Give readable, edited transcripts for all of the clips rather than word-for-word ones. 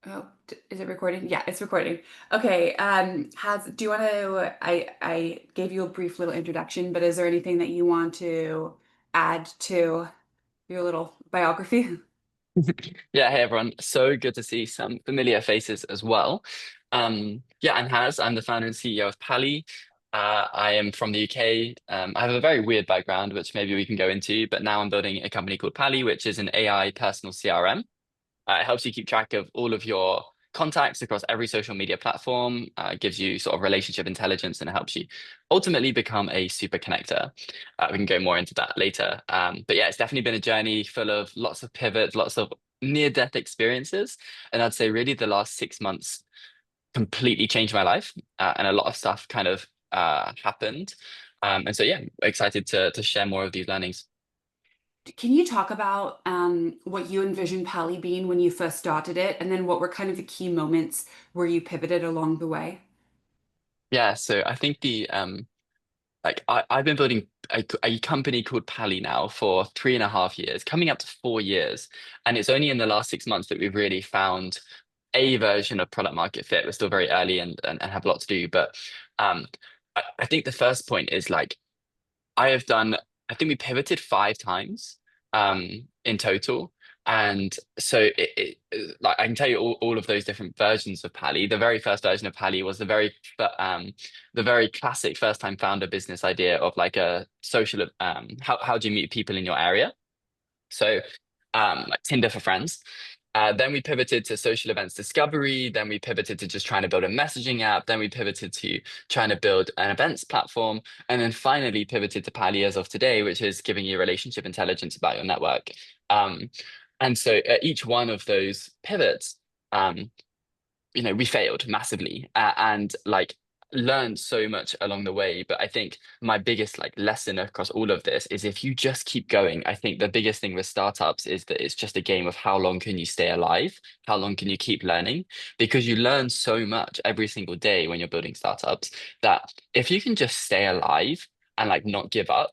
Oh, is it recording? Yeah, it's recording. Okay. Do you want to? I gave you a brief little introduction, but is there anything that you want to add to your little biography? Yeah, hey everyone. So good to see some familiar faces as well. Yeah, I'm Haz. I'm the founder and CEO of Pally. I am from the UK. I have a very weird background, which maybe we can go into, but now I'm building a company called Pally, which is an AI personal CRM. It helps you keep track of all of your contacts across every social media platform. Gives you sort of relationship intelligence and it helps you ultimately become a super connector. We can go more into that later. But yeah, it's definitely been a journey full of lots of pivots, lots of near-death experiences. And I'd say really the last 6 months completely changed my life, and a lot of stuff kind of happened. And so yeah, excited to share more of these learnings. Can you talk about what you envisioned Pally being when you first started it, and then what were kind of the key moments where you pivoted along the way? Yeah, so I think the I've been building a company called Pally now for 3.5 years, coming up to 4 years. And it's only in the last 6 months that we've really found a version of product market fit. We're still very early and have a lot to do. But I think the first point is like I have done, I think we pivoted 5 times in total. And so like I can tell you all of those different versions of Pally. The very first version of Pally was the very classic first time founder business idea of like a social how do you meet people in your area? So like Tinder for friends. Then we pivoted to social events discovery. Then we pivoted to just trying to build a messaging app. Then we pivoted to trying to build an events platform. And then finally pivoted to Pally as of today, which is giving you relationship intelligence about your network. Um, and so at each one of those pivots, um, we failed massively, and like learned so much along the way. But I think my biggest like lesson across all of this is if you just keep going. I think the biggest thing with startups is that it's just a game of how long can you stay alive? How long can you keep learning? Because you learn so much every single day when you're building startups that if you can just stay alive and like not give up,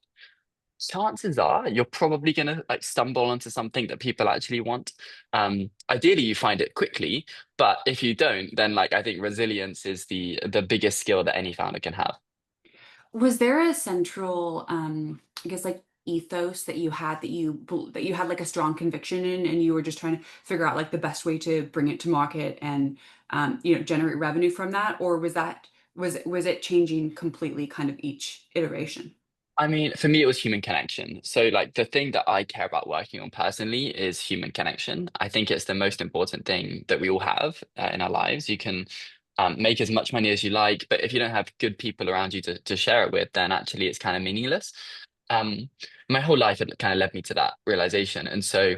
chances are you're probably gonna like stumble onto something that people actually want. Ideally, you find it quickly, but if you don't, then like I think resilience is the biggest skill that any founder can have. Was there a central, I guess, like ethos that you had that you had like a strong conviction in, and you were just trying to figure out like the best way to bring it to market and generate revenue from that, or was it changing completely kind of each iteration? I mean, for me, it was human connection. So, like, the thing that I care about working on personally is human connection. I think it's the most important thing that we all have in our lives. You can make as much money as you like, but if you don't have good people around you to share it with, then actually it's kind of meaningless. Um, my whole life had kind of led me to that realization. And so,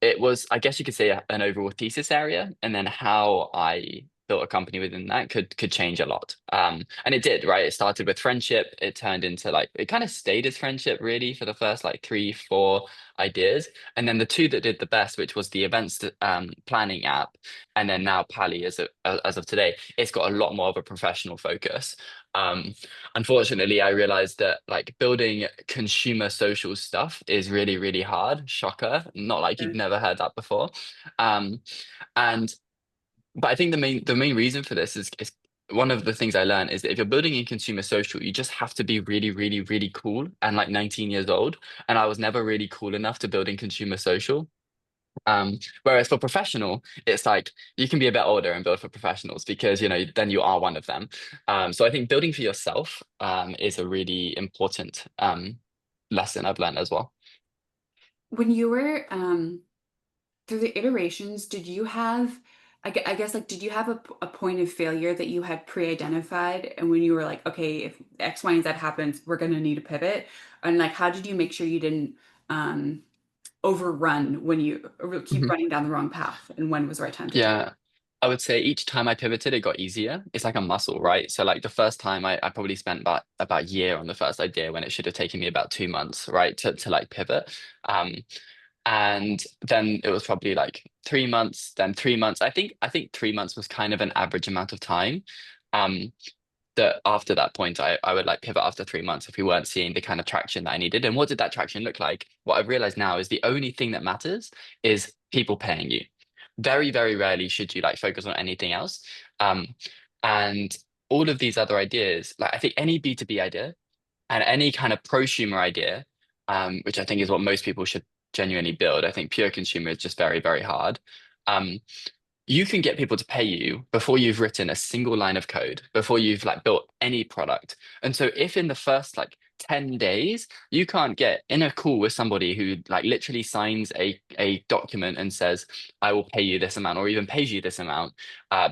it was, I guess you could say, an overall thesis area, and then how I built a company within that could change a lot. And it did, right? It started with friendship. It turned into like it kind of stayed as friendship really for the first like 3, 4 ideas, and then the two that did the best, which was the events planning app, and then now Pally as of today, it's got a lot more of a professional focus. Um, Unfortunately, I realized that like building consumer social stuff is really, really hard. Shocker. Not like you'd never heard that before. Um, and but I think the main reason for this is one of the things I learned is that if you're building in consumer social, you just have to be really, really, really cool and like 19 years old. And I was never really cool enough to build in consumer social. Whereas for professional, it's like you can be a bit older and build for professionals because then you are one of them. So I think building for yourself is a really important lesson I've learned as well. When you were through the iterations, did you have, I guess, like, did you have a point of failure that you had pre-identified? And when you were like, okay, if X, Y, and Z happens, we're going to need a pivot. And like, how did you make sure you didn't um, overrun when you or keep Mhm. running down the wrong path? And when was the right time to take? Yeah, I would say each time I pivoted, it got easier. It's like a muscle, right? So like the first time I probably spent about a year on the first idea when it should have taken me about 2 months, right? To like pivot. Um, and then it was probably like 3 months, then 3 months. I think 3 months was kind of an average amount of time. Um, that after that point, I would like pivot after 3 months if we weren't seeing the kind of traction that I needed. And what did that traction look like? What I've realized now is the only thing that matters is people paying you. very, very rarely should you like focus on anything else. Um, and all of these other ideas, like I think any B2B idea and any kind of prosumer idea, which I think is what most people should genuinely build. I think pure consumer is just very, very hard. Um, you can get people to pay you before you've written a single line of code, before you've like built any product. And so if in the first like 10 days you can't get in a call with somebody who like literally signs a document and says, I will pay you this amount, or even pays you this amount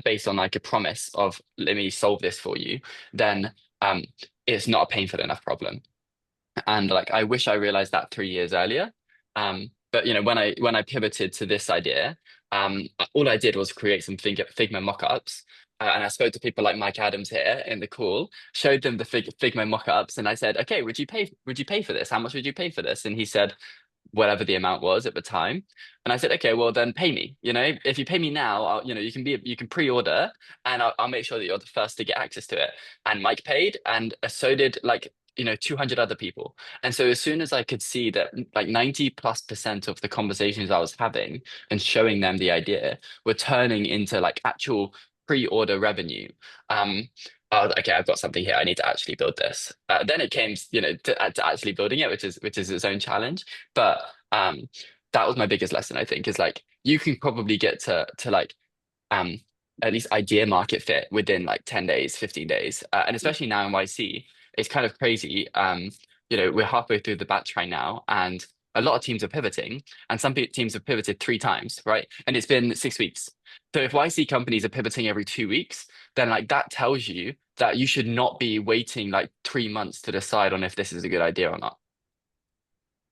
based on like a promise of let me solve this for you, then um, it's not a painful enough problem. And like I wish I realized that 3 years earlier. But you know, when I pivoted to this idea, all I did was create some Figma mockups. And I spoke to people like Mike Adams here in the call, showed them the Figma mockups, and I said, "Okay, would you pay for this? How much would you pay for this?" And he said, whatever the amount was at the time. And I said, okay, well then pay me. You know, if you pay me now, you can pre-order, and I'll make sure that you're the first to get access to it. And Mike paid, and so did like 200 other people. And so as soon as I could see that like 90+% of the conversations I was having and showing them the idea were turning into like actual pre-order revenue, um, okay, I've got something here. I need to actually build this. Then it came, to actually building it, which is its own challenge. But that was my biggest lesson, I think, is like you can probably get to like um at least idea market fit within like 10 days, 15 days. And especially now in YC, it's kind of crazy. We're halfway through the batch right now, and a lot of teams are pivoting, and some teams have pivoted 3 times, right? And it's been 6 weeks. So if YC companies are pivoting every 2 weeks, then like that tells you that you should not be waiting like 3 months to decide on if this is a good idea or not.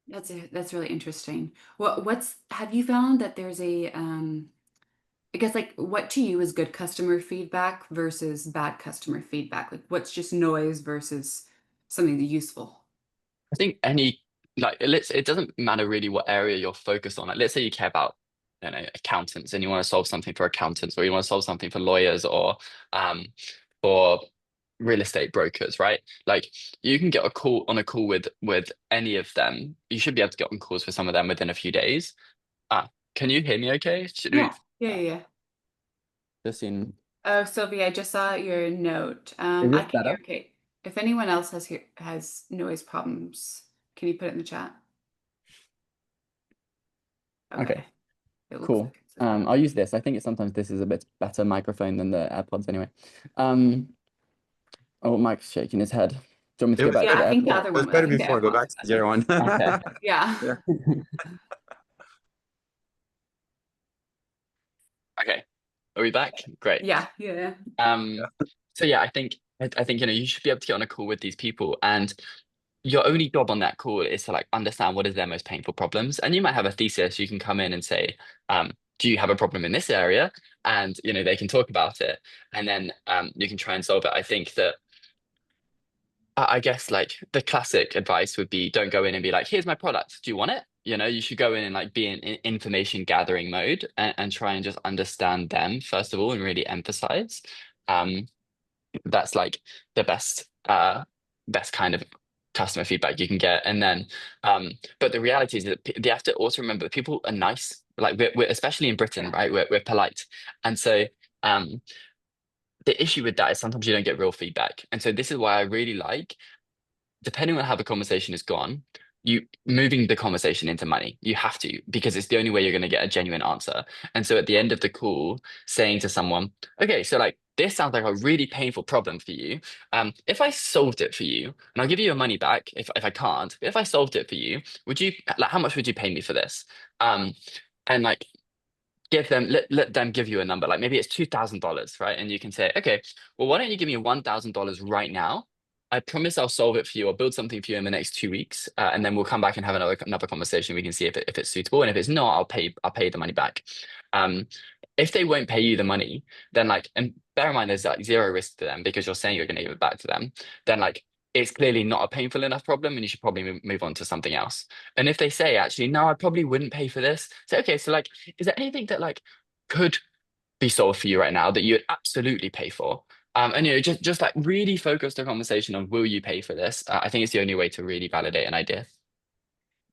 That's really interesting. What's have you found that there's a I guess like what to you is good customer feedback versus bad customer feedback? Like what's just noise versus something useful? I think any like it doesn't matter really what area you're focused on. Like let's say you care about accountants and you want to solve something for accountants, or you want to solve something for lawyers, or for real estate brokers, right? Like you can get a call with any of them. You should be able to get on calls for some of them within a few days. Ah, can you hear me okay? Should we Yeah. Yeah, yeah, yeah. just in Oh, Sylvie, I just saw your note. is I this can hear better? okay. If anyone else has noise problems, can you put it in the chat? Okay. Okay, It looks cool. like it's okay. I'll use this. I think it's sometimes this is a bit better microphone than the AirPods anyway. Um, oh, Mike's shaking his head. Do you want me to It go was back Yeah, to better I the think the AirPods? before. other It was one, I better think the before. Go AirPods back are to the zero one. Okay. better. Yeah. Yeah. Okay. Are we back? Great. Yeah, yeah. Um, so yeah, I think you should be able to get on a call with these people, and your only job on that call is to like understand what is their most painful problems. And you might have a thesis. You can come in and say, do you have a problem in this area? And they can talk about it, and then you can try and solve it. I think that I guess like the classic advice would be don't go in and be like, here's my product. Do you want it? You should go in and like be in information gathering mode, and try and just understand them first of all and really emphasize. Um, that's like the best kind of customer feedback you can get. And then but the reality is that they have to also remember that people are nice. Like we're especially in Britain, right? We're polite. And so um the issue with that is sometimes you don't get real feedback. And so this is why I really like, depending on how the conversation has gone, you moving the conversation into money. You have to, because it's the only way you're going to get a genuine answer. And so at the end of the call, saying to someone, okay, so like this sounds like a really painful problem for you. If I solved it for you, and I'll give you your money back if I can't, but if I solved it for you, would you like how much would you pay me for this? Um, and like let them give you a number, like maybe it's $2,000, right? And you can say, okay, well, why don't you give me $1,000 right now? I promise I'll solve it for you. I'll build something for you in the next 2 weeks, and then we'll come back and have another conversation. We can see if it's suitable, and if it's not, I'll pay the money back. Um, if they won't pay you the money, then like, and bear in mind there's like zero risk to them because you're saying you're going to give it back to them. Then like it's clearly not a painful enough problem, and you should probably move on to something else. And if they say, actually, no, I probably wouldn't pay for this, say, okay, so like, is there anything that like could be solved for you right now that you'd absolutely pay for? And just like really focus the conversation on will you pay for this? I think it's the only way to really validate an idea.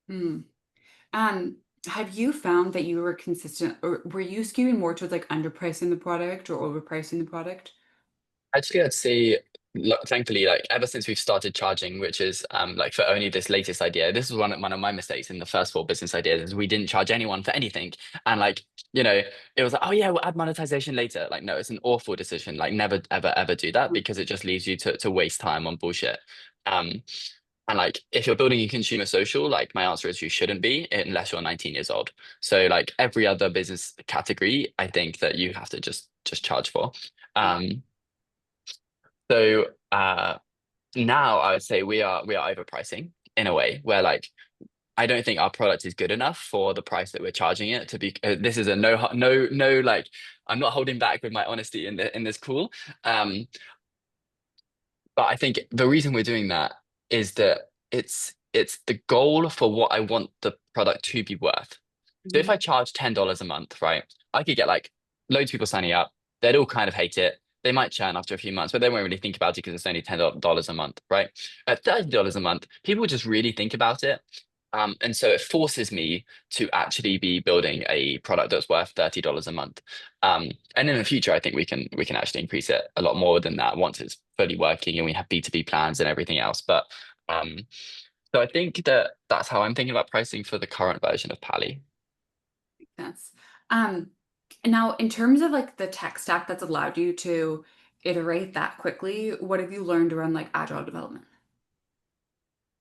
Hmm. Um, Have you found that you were consistent, or were you skewing more towards like underpricing the product or overpricing the product? Actually, I'd say, thankfully, like ever since we've started charging, which is like for only this latest idea, this was one of my mistakes in the first four business ideas, is we didn't charge anyone for anything. And like, you know, it was like, oh yeah, we'll add monetization later. Like, no, it's an awful decision. Like, never, ever, ever do that because it just leaves you to waste time on bullshit. Um, and like, if you're building a consumer social, like my answer is you shouldn't be unless you're 19 years old. So like every other business category, I think that you have to just charge for. Um, so now I would say we are overpricing in a way where like I don't think our product is good enough for the price that we're charging it to be. This is a no like I'm not holding back with my honesty in this call. Um, but I think the reason we're doing that is that it's the goal for what I want the product to be worth. So if Mhm. I charge $10 a month, right, I could get like loads of people signing up. They'd all kind of hate it. They might churn after a few months, but they won't really think about it because it's only $10 a month, right? At $30 a month, people just really think about it. And so it forces me to actually be building a product that's worth $30 a month. And in the future, I think we can actually increase it a lot more than that once it's fully working and we have B2B plans and everything else. But um, so I think that that's how I'm thinking about pricing for the current version of Pally. That's um now in terms of like the tech stack that's allowed you to iterate that quickly, what have you learned around like agile development?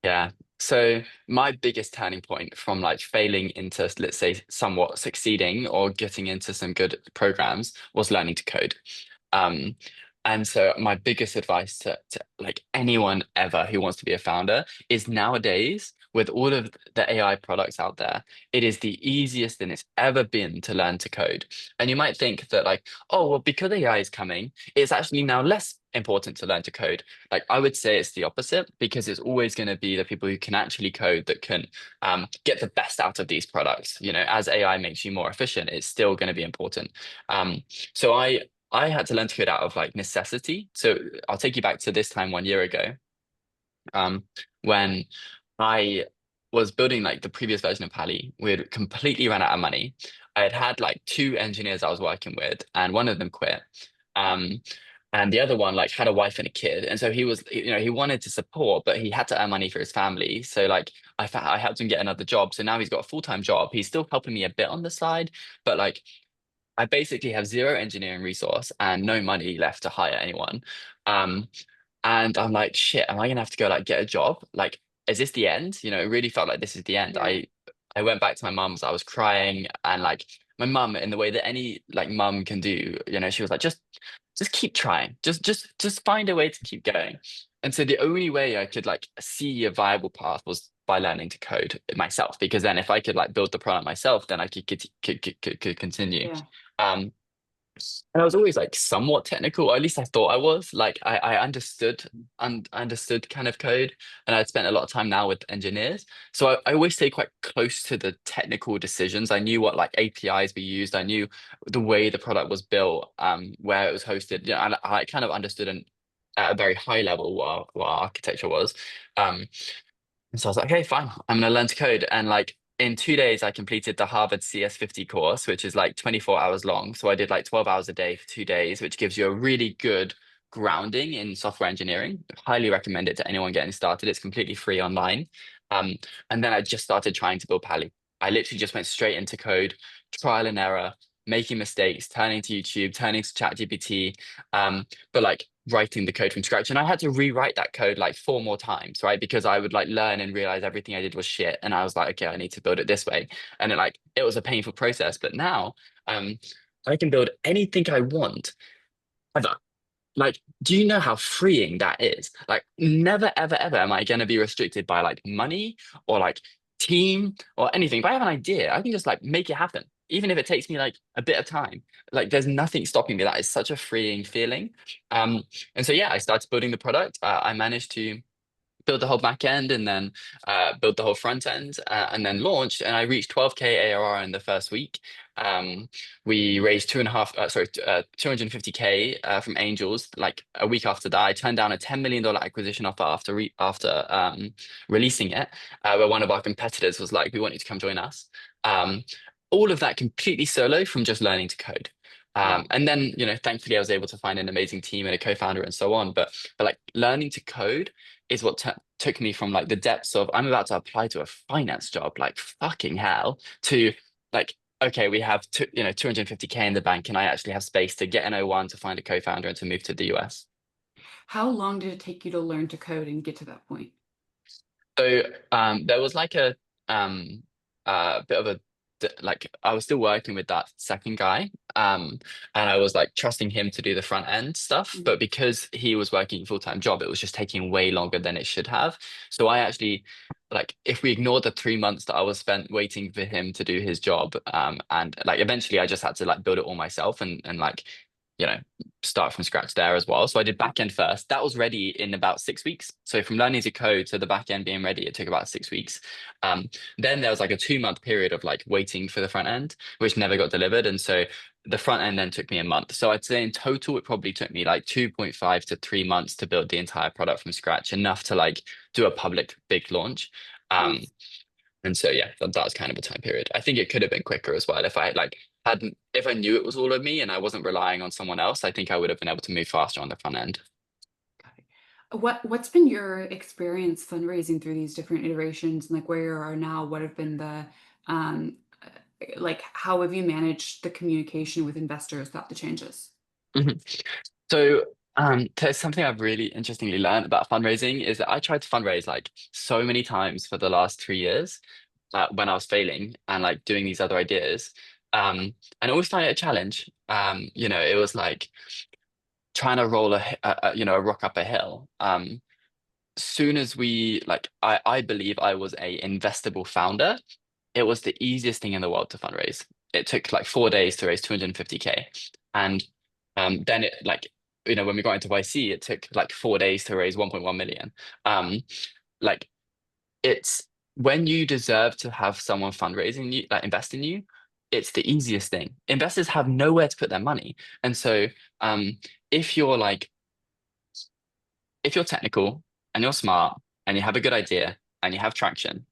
Yeah. So my biggest turning point from like failing into, let's say, somewhat succeeding or getting into some good programs was learning to code. Um, and so my biggest advice to like anyone ever who wants to be a founder is nowadays, with all of the AI products out there, it is the easiest than it's ever been to learn to code. And you might think that like, oh, well, because AI is coming, it's actually now less important to learn to code. Like I would say it's the opposite because it's always going to be the people who can actually code that can get the best out of these products. You know, as AI makes you more efficient, it's still going to be important. Um, so I had to learn to code out of like necessity. So I'll take you back to this time 1 year ago, um, when I was building like the previous version of Pally. We had completely run out of money. I had had like two engineers I was working with, and one of them quit. Um, and the other one like had a wife and a kid, and so he was, he wanted to support, but he had to earn money for his family. So like I helped him get another job. So now he's got a full-time job. He's still helping me a bit on the side, but like I basically have zero engineering resource and no money left to hire anyone. Um, and I'm like, shit, am I gonna have to go like get a job? Like, is this the end? It really felt like this is the end. Yeah. I went back to my mum's, I was crying, and like my mum, in the way that any like mum can do, she was like, just keep trying. Just find a way to keep going. And so the only way I could like see a viable path was by learning to code myself, because then if I could like build the product myself, then I could continue. Yeah. Um, and I was always like somewhat technical, or at least I thought I was. Like I understood kind of code, and I'd spent a lot of time now with engineers. So I always stay quite close to the technical decisions. I knew what like APIs we used. I knew the way the product was built, where it was hosted. And I kind of understood at a very high level what our architecture was. Um, and so I was like, okay, fine, I'm gonna learn to code. And like in 2 days, I completed the Harvard CS50 course, which is like 24 hours long. So I did like 12 hours a day for 2 days, which gives you a really good grounding in software engineering. Highly recommend it to anyone getting started. It's completely free online. Um, and then I just started trying to build Pally. I literally just went straight into code, trial and error, making mistakes, turning to YouTube, turning to ChatGPT. But like writing the code from scratch. And I had to rewrite that code like four more times, right? Because I would like learn and realize everything I did was shit. And I was like, okay, I need to build it this way. And it was a painful process. But now um I can build anything I want ever. Like, do you know how freeing that is? Like, never, ever, ever am I going to be restricted by like money or like team or anything. If I have an idea, I can just like make it happen, even if it takes me like a bit of time. Like, there's nothing stopping me. That is such a freeing feeling. Um, and so, yeah, I started building the product. I managed to build the whole back end and then build the whole front end and then launched, and I reached 12K ARR in the first week. We raised 250K from angels. Like a week after that, I turned down a $10 million acquisition offer after releasing it, where one of our competitors was like, we want you to come join us. Um, all of that completely solo from just learning to code. Wow. And then, thankfully I was able to find an amazing team and a co-founder and so on. But like learning to code is what took me from like the depths of I'm about to apply to a finance job, like fucking hell, to like, okay, we have 250K in the bank, and I actually have space to get an O1 to find a co-founder and to move to the US. How long did it take you to learn to code and get to that point? So there was like a bit of a like I was still working with that second guy, and I was like trusting him to do the front end stuff, Mhm. but because he was working a full-time job, it was just taking way longer than it should have. So I actually like if we ignored the 3 months that I was spent waiting for him to do his job, and like eventually I just had to like build it all myself and like you know start from scratch there as well. So I did back end first. That was ready in about 6 weeks. So from learning to code to the back end being ready, it took about 6 weeks. Um, then there was like a 2 month period of like waiting for the front end, which never got delivered. And so the front end then took me a month. So I'd say in total, it probably took me like 2.5 to 3 months to build the entire product from scratch, enough to like do a public big launch. Um, Nice. and so yeah, that was kind of a time period. I think it could have been quicker as well if I like hadn't if I knew it was all of me and I wasn't relying on someone else. I think I would have been able to move faster on the front end. Got it. What's been your experience fundraising through these different iterations and like where you are now? What have been the um like how have you managed the communication with investors throughout the changes? Mhm. So there's something I've really interestingly learned about fundraising is that I tried to fundraise like so many times for the last 3 years when I was failing and like doing these other ideas. And I always find it a challenge. It was like trying to roll a rock up a hill. Soon as we like I believe I was a investable founder, it was the easiest thing in the world to fundraise. It took like 4 days to raise 250K. And then it like when we got into YC, it took like 4 days to raise 1.1 million. Like it's when you deserve to have someone fundraising you, like invest in you, it's the easiest thing. Investors have nowhere to put their money. And so um if you're like if you're technical and you're smart and you have a good idea and you have traction,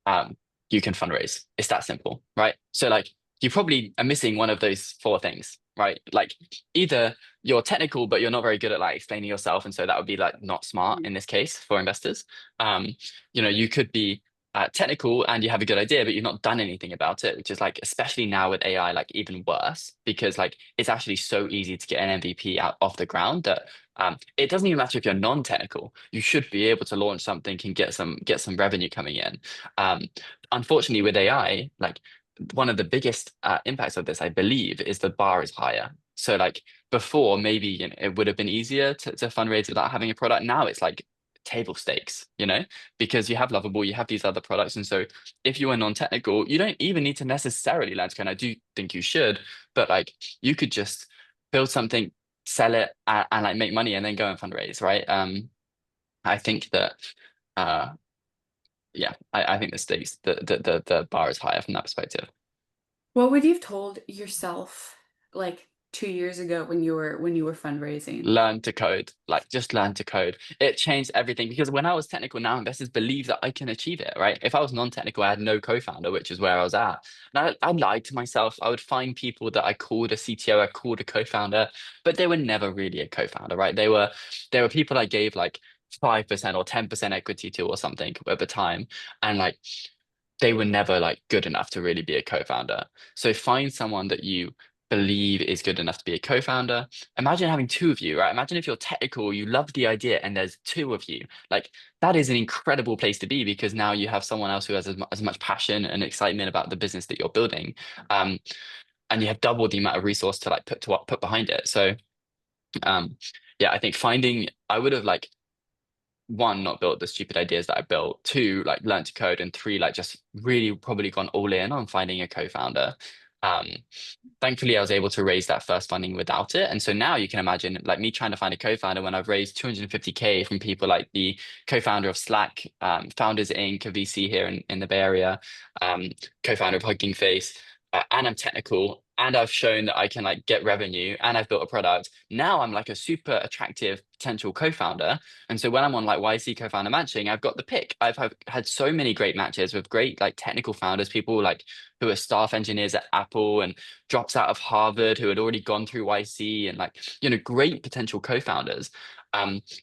um, you can fundraise. It's that simple, right? So like you probably are missing one of those four things, right? Like either you're technical but you're not very good at like explaining yourself, and so that would be like not smart in this case for investors. Um, you could be technical and you have a good idea but you've not done anything about it, which is like especially now with AI like even worse because like it's actually so easy to get an MVP out off the ground that it doesn't even matter if you're non-technical. You should be able to launch something and get some revenue coming in. Um, Unfortunately, with AI, like one of the biggest impacts of this, I believe, is the bar is higher. So like before, maybe it would have been easier to fundraise without having a product. Now it's like table stakes, because you have Lovable, you have these other products. And so if you are non-technical, you don't even need to necessarily learn to code. I do think you should, but like you could just build something, sell it, and like make money and then go and fundraise, right? I think that uh yeah, I think the stakes, the bar is higher from that perspective. What would you have told yourself like 2 years ago when you were fundraising? Learn to code, like just learn to code. It changed everything because when I was technical, now investors believe that I can achieve it, right? If I was non-technical, I had no co-founder, which is where I was at. And I lied to myself. I would find people that I called a CTO, I called a co-founder, but they were never really a co-founder, right? They were people I gave like 5% or 10% equity to or something at the time. And like they were never like good enough to really be a co-founder. So find someone that you believe is good enough to be a co-founder. Imagine having two of you, right? Imagine if you're technical, you love the idea, and there's two of you. Like that is an incredible place to be because now you have someone else who has as much passion and excitement about the business that you're building. Um, and you have double the amount of resource to like put behind it. So um, yeah, I think I would have like one, not built the stupid ideas that I built, two, like learned to code, and three, like just really probably gone all in on finding a co-founder. Um, Thankfully, I was able to raise that first funding without it. And so now you can imagine like me trying to find a co-founder when I've raised 250K from people like the co-founder of Slack, Founders Inc., a VC here in the Bay Area, co-founder of Hugging Face, and I'm technical and I've shown that I can like get revenue and I've built a product. Now I'm like a super attractive potential co-founder. And so when I'm on like YC co-founder matching, I've got the pick. I've had so many great matches with great like technical founders, people like who are staff engineers at Apple and drops out of Harvard who had already gone through YC and like, great potential co-founders.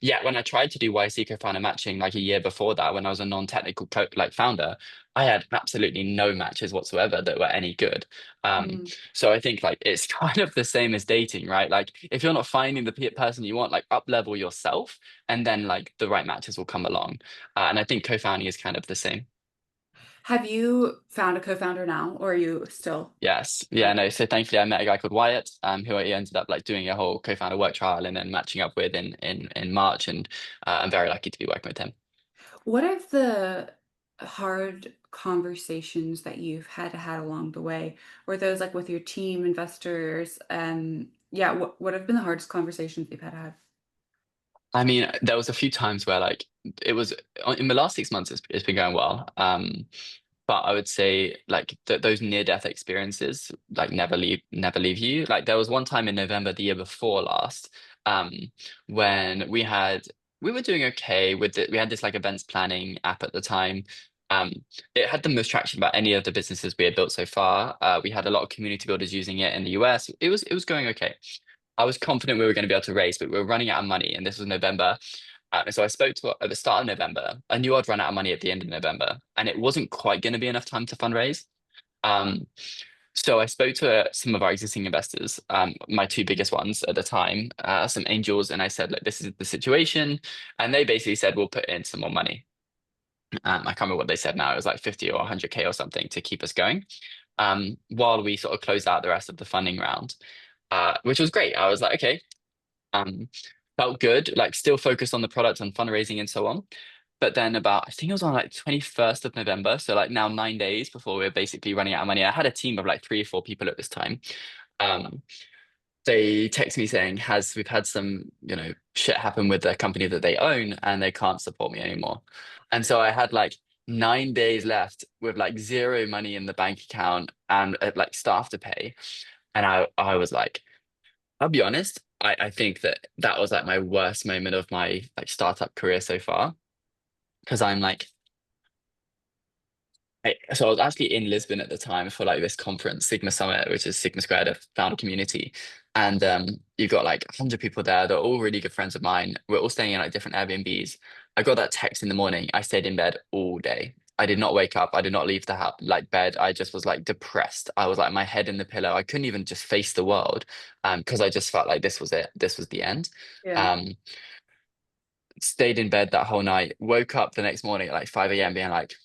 Yeah, when I tried to do YC co-founder matching like a year before that, when I was a non-technical like founder, I had absolutely no matches whatsoever that were any good. Um, Mm. so I think like it's kind of the same as dating, right? Like if you're not finding the person you want, like up level yourself, and then like the right matches will come along. And I think co-founding is kind of the same. Have you found a co-founder now, or are you still? Yes. Yeah, no. So thankfully I met a guy called Wyatt, who I ended up like doing a whole co-founder work trial and then matching up with in March. And I'm very lucky to be working with him. What are the hard conversations that you've had along the way? Or those like with your team, investors? Yeah, what have been the hardest conversations you've had to have? I mean, there was a few times where like it was in the last 6 months, it's been going well. But I would say like those near death experiences like never leave you. Like there was one time in November the year before last, um, when we were doing okay with it. We had this like events planning app at the time. Um, it had the most traction about any of the businesses we had built so far. We had a lot of community builders using it in the US. It was going okay. I was confident we were going to be able to raise, but we were running out of money, and this was November. So I spoke to her at the start of November. I knew I'd run out of money at the end of November, and it wasn't quite going to be enough time to fundraise. Um, so I spoke to some of our existing investors, my two biggest ones at the time, some angels, and I said, "Look, this is the situation," and they basically said, "We'll put in some more money." I can't remember what they said now. It was like 50 or 100K or something to keep us going, while we sort of closed out the rest of the funding round, which was great. I was like, okay, um, felt good, like still focused on the product and fundraising and so on. But then about, I think it was on like 21st of November. So like now 9 days before we are basically running out of money. I had a team of like 3 or 4 people at this time. Um, they text me saying, we've had some, shit happen with the company that they own and they can't support me anymore. And so I had like 9 days left with like zero money in the bank account and like staff to pay. And I was like, I'll be honest, I think that that was like my worst moment of my like startup career so far. Because I'm like, so I was actually in Lisbon at the time for like this conference, Sigma Summit, which is Sigma Squared, a founder community. And you've got like 100 people there. They're all really good friends of mine. We're all staying in like different Airbnbs. I got that text in the morning. I stayed in bed all day. I did not wake up. I did not leave the house, like bed. I just was like depressed. I was like my head in the pillow. I couldn't even just face the world, because I just felt like this was it. This was the end. Yeah, Um, Stayed in bed that whole night. Woke up the next morning at like 5 a.m. being like,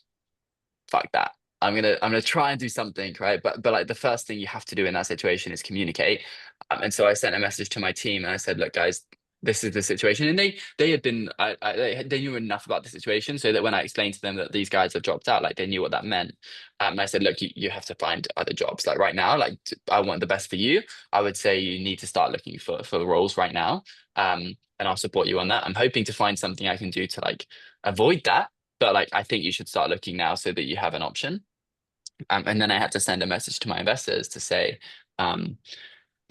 fuck that. I'm gonna try and do something, right? But like the first thing you have to do in that situation is communicate. And so I sent a message to my team and I said, look, guys, this is the situation. And they had been they knew enough about the situation so that when I explained to them that these guys have dropped out, like they knew what that meant. And I said, look, you have to find other jobs. Like right now, like I want the best for you. I would say you need to start looking for roles right now. And I'll support you on that. I'm hoping to find something I can do to like avoid that, but like I think you should start looking now so that you have an option. And then I had to send a message to my investors to say, um,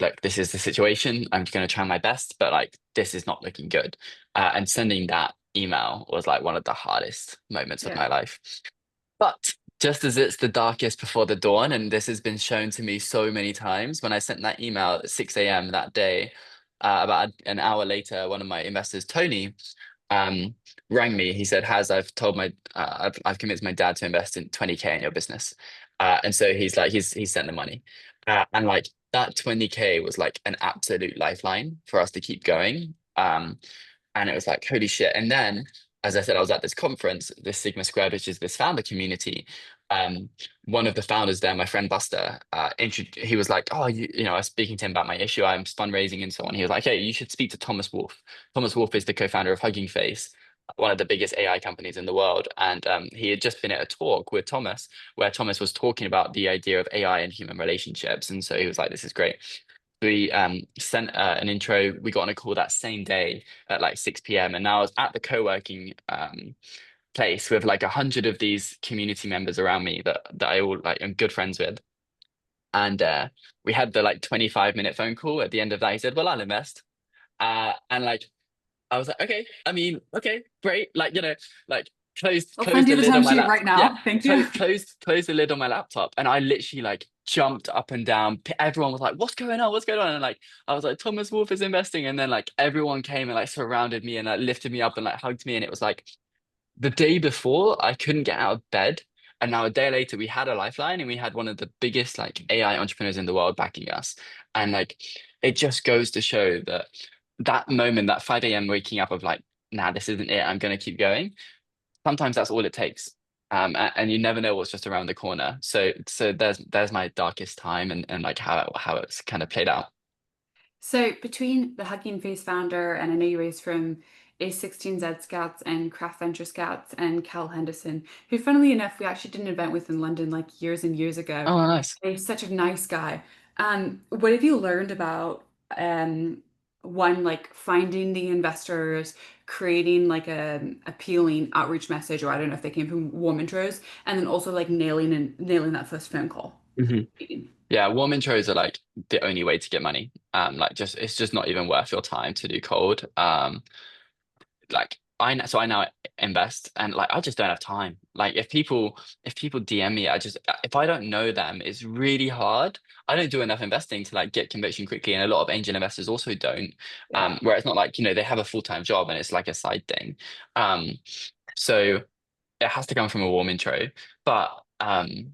look, this is the situation. I'm going to try my best, but like this is not looking good. And sending that email was like one of the hardest moments of yeah, my life. But just as it's the darkest before the dawn, and this has been shown to me so many times, when I sent that email at 6 a.m. that day, about an hour later, one of my investors, Tony, um, rang me. He said, "Has I've convinced my dad to invest in 20K in your business," and so he's like he's sent the money, and like that 20K was like an absolute lifeline for us to keep going. And it was like holy shit. And then, as I said, I was at this conference, this Sigma Squared, which is this founder community. Um, One of the founders there, my friend Buster, he was like, "Oh, I was speaking to him about my issue. I'm fundraising and so on." He was like, "Hey, you should speak to Thomas Wolf. Thomas Wolf is the co-founder of Hugging Face, one of the biggest AI companies in the world." And he had just been at a talk with Thomas where Thomas was talking about the idea of AI and human relationships. And so he was like, "This is great." We sent an intro. We got on a call that same day at like 6 p.m. And now I was at the co-working place with like 100 of these community members around me that I all like am good friends with. And we had the like 25-minute phone call. At the end of that, he said, "Well, I'll invest." And like I was like, okay, I mean, okay, great. Like, like I'll send closed you the the lid on time my sheet laptop. right Yeah, now. Thank you. closed the lid on my laptop. And I literally like jumped up and down. Everyone was like, what's going on? What's going on? And like, I was like, Thomas Wolf is investing. And then like everyone came and like surrounded me and like lifted me up and like hugged me. And it was like, the day before, I couldn't get out of bed. And now a day later, we had a lifeline and we had one of the biggest like AI entrepreneurs in the world backing us. And like it just goes to show that that moment, that 5 a.m. waking up of like, nah, this isn't it. I'm gonna keep going. Sometimes that's all it takes. And you never know what's just around the corner. So there's my darkest time and like how it's kind of played out. So between the Hugging Face founder, and I know you raised from A16Z Scouts and Craft Venture Scouts and Cal Henderson, who funnily enough, we actually did an event with in London like years and years ago. Oh, nice. He's such a nice guy. What have you learned about one, like finding the investors, creating like a appealing outreach message, or I don't know if they came from warm intros, and then also like nailing that first phone call? Mhm. Yeah, warm intros are like the only way to get money. Like just it's just not even worth your time to do cold. Like so I now invest and like I just don't have time. Like if people DM me, if I don't know them, it's really hard. I don't do enough investing to like get conviction quickly, and a lot of angel investors also don't. Yeah. Where it's not like, they have a full-time job and it's like a side thing. Um, so it has to come from a warm intro. But I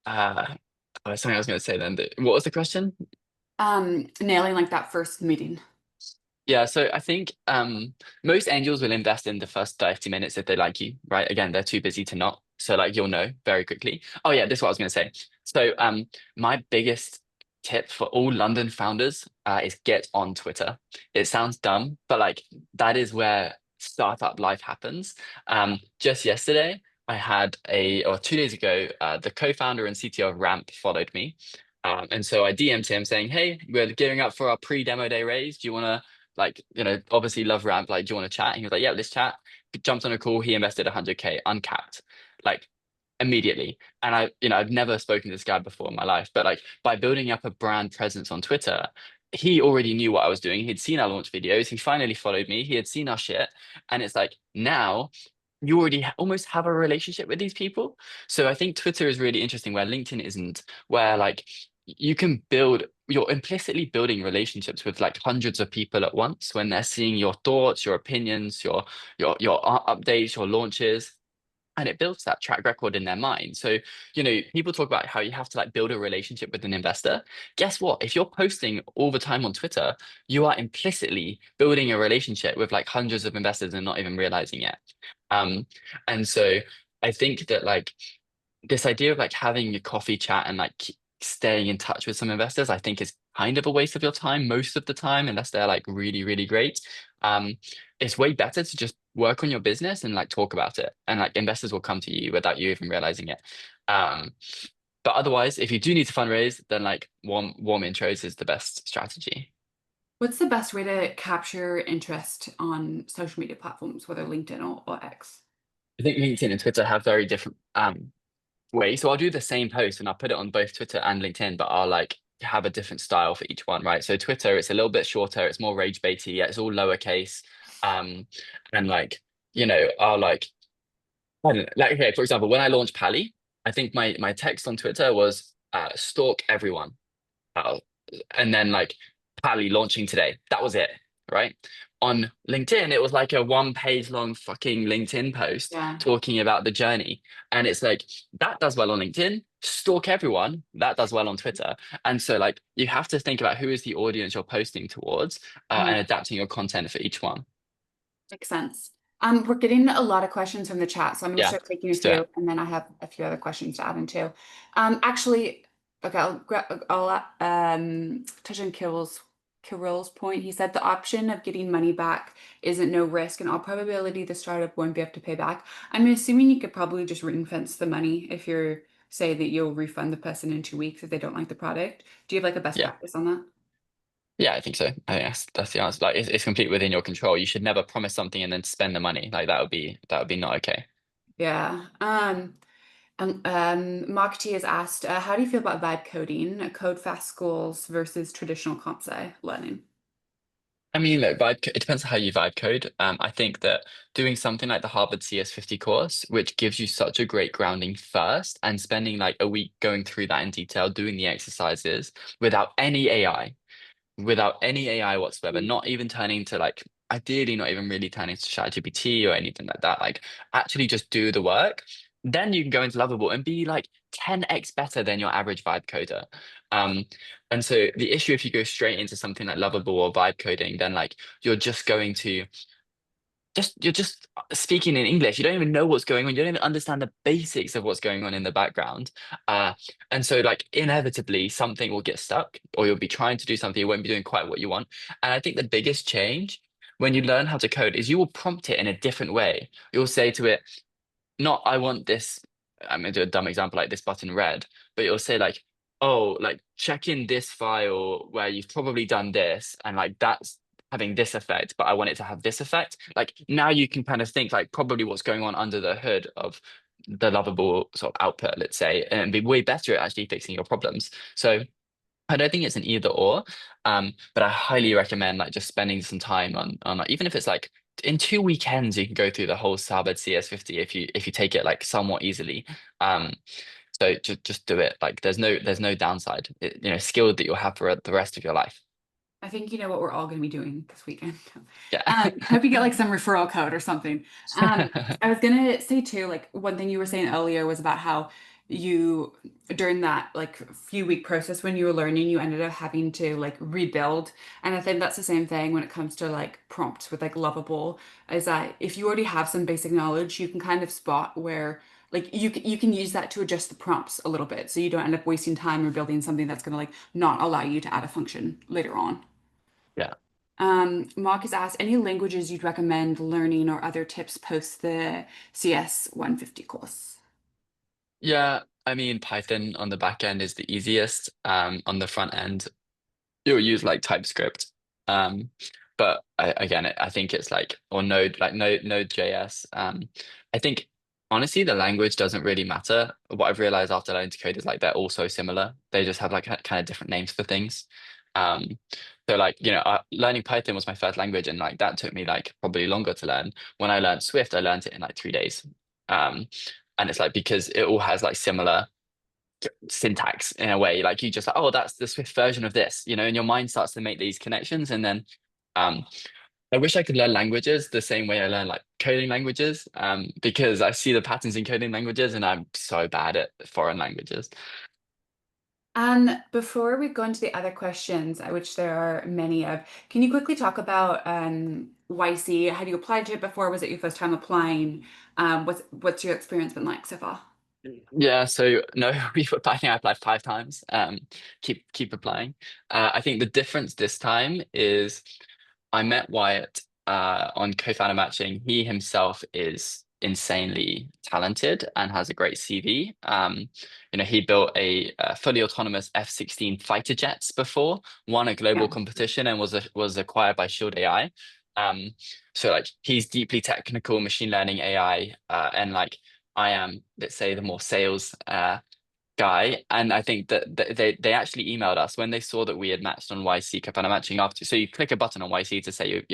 oh, something I was going to say then. What was the question? Nailing like that first meeting. Yeah, so I think most angels will invest in the first 30 minutes if they like you, right? Again, they're too busy to not. So like you'll know very quickly. Oh yeah, this is what I was going to say. So my biggest tip for all London founders is get on Twitter. It sounds dumb, but like that is where startup life happens. Just yesterday, or 2 days ago, the co-founder and CTO of Ramp followed me. And so I DM'd him saying, "Hey, we're gearing up for our pre-demo day raise. Do you want to like, obviously love Ramp. Like, do you want to chat?" And he was like, "Yeah, let's chat." Jumped on a call. He invested 100K uncapped, like immediately. And I've never spoken to this guy before in my life, but like by building up a brand presence on Twitter, he already knew what I was doing. He'd seen our launch videos. He finally followed me. He had seen our shit. And it's like now you already almost have a relationship with these people. So I think Twitter is really interesting where LinkedIn isn't, where like you're implicitly building relationships with like hundreds of people at once when they're seeing your thoughts, your opinions, your updates, your launches, and it builds that track record in their mind. So, people talk about how you have to like build a relationship with an investor. Guess what? If you're posting all the time on Twitter, you are implicitly building a relationship with like hundreds of investors and not even realizing it. Um, and so I think that like this idea of like having a coffee chat and like staying in touch with some investors, I think is kind of a waste of your time most of the time, unless they're like really, really great. Um, it's way better to just work on your business and like talk about it, and like investors will come to you without you even realizing it. Um, but otherwise, if you do need to fundraise, then like warm intros is the best strategy. What's the best way to capture interest on social media platforms, whether LinkedIn or X? I think LinkedIn and Twitter have very different ways. So I'll do the same post and I'll put it on both Twitter and LinkedIn, but I'll like have a different style for each one, right? So Twitter, it's a little bit shorter, it's more rage baity, yeah, it's all lowercase. Um, and like, I'll like, I don't know, like, okay, for example, when I launched Pally, I think my text on Twitter was stalk everyone. Uh, and then like Pally launching today. That was it, right? On LinkedIn, it was like a 1 page long fucking LinkedIn post Yeah. talking about the journey. And it's like that does well on LinkedIn, stalk everyone, that does well on Twitter. And so like you have to think about who is the audience you're posting towards and Mhm. adapting your content for each one. Makes sense. We're getting a lot of questions from the chat, so I'm going to Yeah, start taking a let's do few, it. and then I have a few other questions to add in too. Actually, okay, I'll touch on Kirill's point. He said the option of getting money back isn't no risk, and all probability the startup won't be able to pay back. I'm assuming you could probably just ring fence the money if you're say that you'll refund the person in 2 weeks if they don't like the product. Do you have like a best Yeah. practice on that? Yeah, I think so. I think that's the answer. Like it's completely within your control. You should never promise something and then spend the money. Like that would be not okay. Yeah. Mark T has asked, how do you feel about vibe coding, code fast schools versus traditional comp sci learning? I mean, look, it depends on how you vibe code. I think that doing something like the Harvard CS50 course, which gives you such a great grounding first, and spending like a week going through that in detail, doing the exercises without any AI, whatsoever, not even turning to like, ideally not even really turning to ChatGPT or anything like that. Like actually just do the work. Then you can go into Lovable and be like 10x better than your average vibe coder. Um, and so the issue if you go straight into something like Lovable or vibe coding, then like you're just going to you're just speaking in English. You don't even know what's going on. You don't even understand the basics of what's going on in the background. Uh, and so like inevitably something will get stuck, or you'll be trying to do something, you won't be doing quite what you want. And I think the biggest change when you learn how to code is you will prompt it in a different way. You'll say to it, not I want this. I'm gonna do a dumb example like this button red, but you'll say like, oh, like check in this file where you've probably done this, and like that's having this effect, but I want it to have this effect. Like now you can kind of think like probably what's going on under the hood of the lovable sort of output, let's say, and be way better at actually fixing your problems. So I don't think it's an either or, but I highly recommend like just spending some time on like, even if it's like in 2 weekends you can go through the whole Sabbath CS50 if you take it like somewhat easily. Um, so just do it. Like there's no downside. Skill that you'll have for the rest of your life. I think you know what we're all going to be doing this weekend. Yeah. Hope you get like some referral code or something. I was gonna say too, like one thing you were saying earlier was about how you during that like few week process when you were learning, you ended up having to like rebuild. And I think that's the same thing when it comes to like prompts with like Lovable, is that if you already have some basic knowledge, you can kind of spot where like you can use that to adjust the prompts a little bit so you don't end up wasting time or building something that's gonna like not allow you to add a function later on. Yeah. Mark has asked any languages you'd recommend learning or other tips post the CS 150 course. Yeah. I mean, Python on the back end is the easiest. On the front end, you'll use like TypeScript. But again, I think it's like or Node.js. I think honestly, the language doesn't really matter. What I've realized after learning to code is like they're all so similar. They just have like kind of different names for things. Um, so like learning Python was my first language, and like that took me like probably longer to learn. When I learned Swift, I learned it in like 3 days. Um, and it's like because it all has like similar syntax in a way. Like you just like, oh, that's the Swift version of this, and your mind starts to make these connections. And then um, I wish I could learn languages the same way I learn like coding languages, because I see the patterns in coding languages and I'm so bad at foreign languages. And before we go into the other questions, which there are many of, can you quickly talk about YC? Had you applied to it before? Was it your first time applying? What's your experience been like so far? Yeah, so no, I think I applied 5 times. Keep applying. I think the difference this time is I met Wyatt on co-founder matching. He himself is insanely talented and has a great CV. He built a fully autonomous F-16 fighter jets before, won a global Yeah. competition, and was acquired by Shield AI. Um, so like he's deeply technical machine learning AI, and like I am, let's say, the more sales guy. And I think that they actually emailed us when they saw that we had matched on YC co matching after. So you click a button on YC to say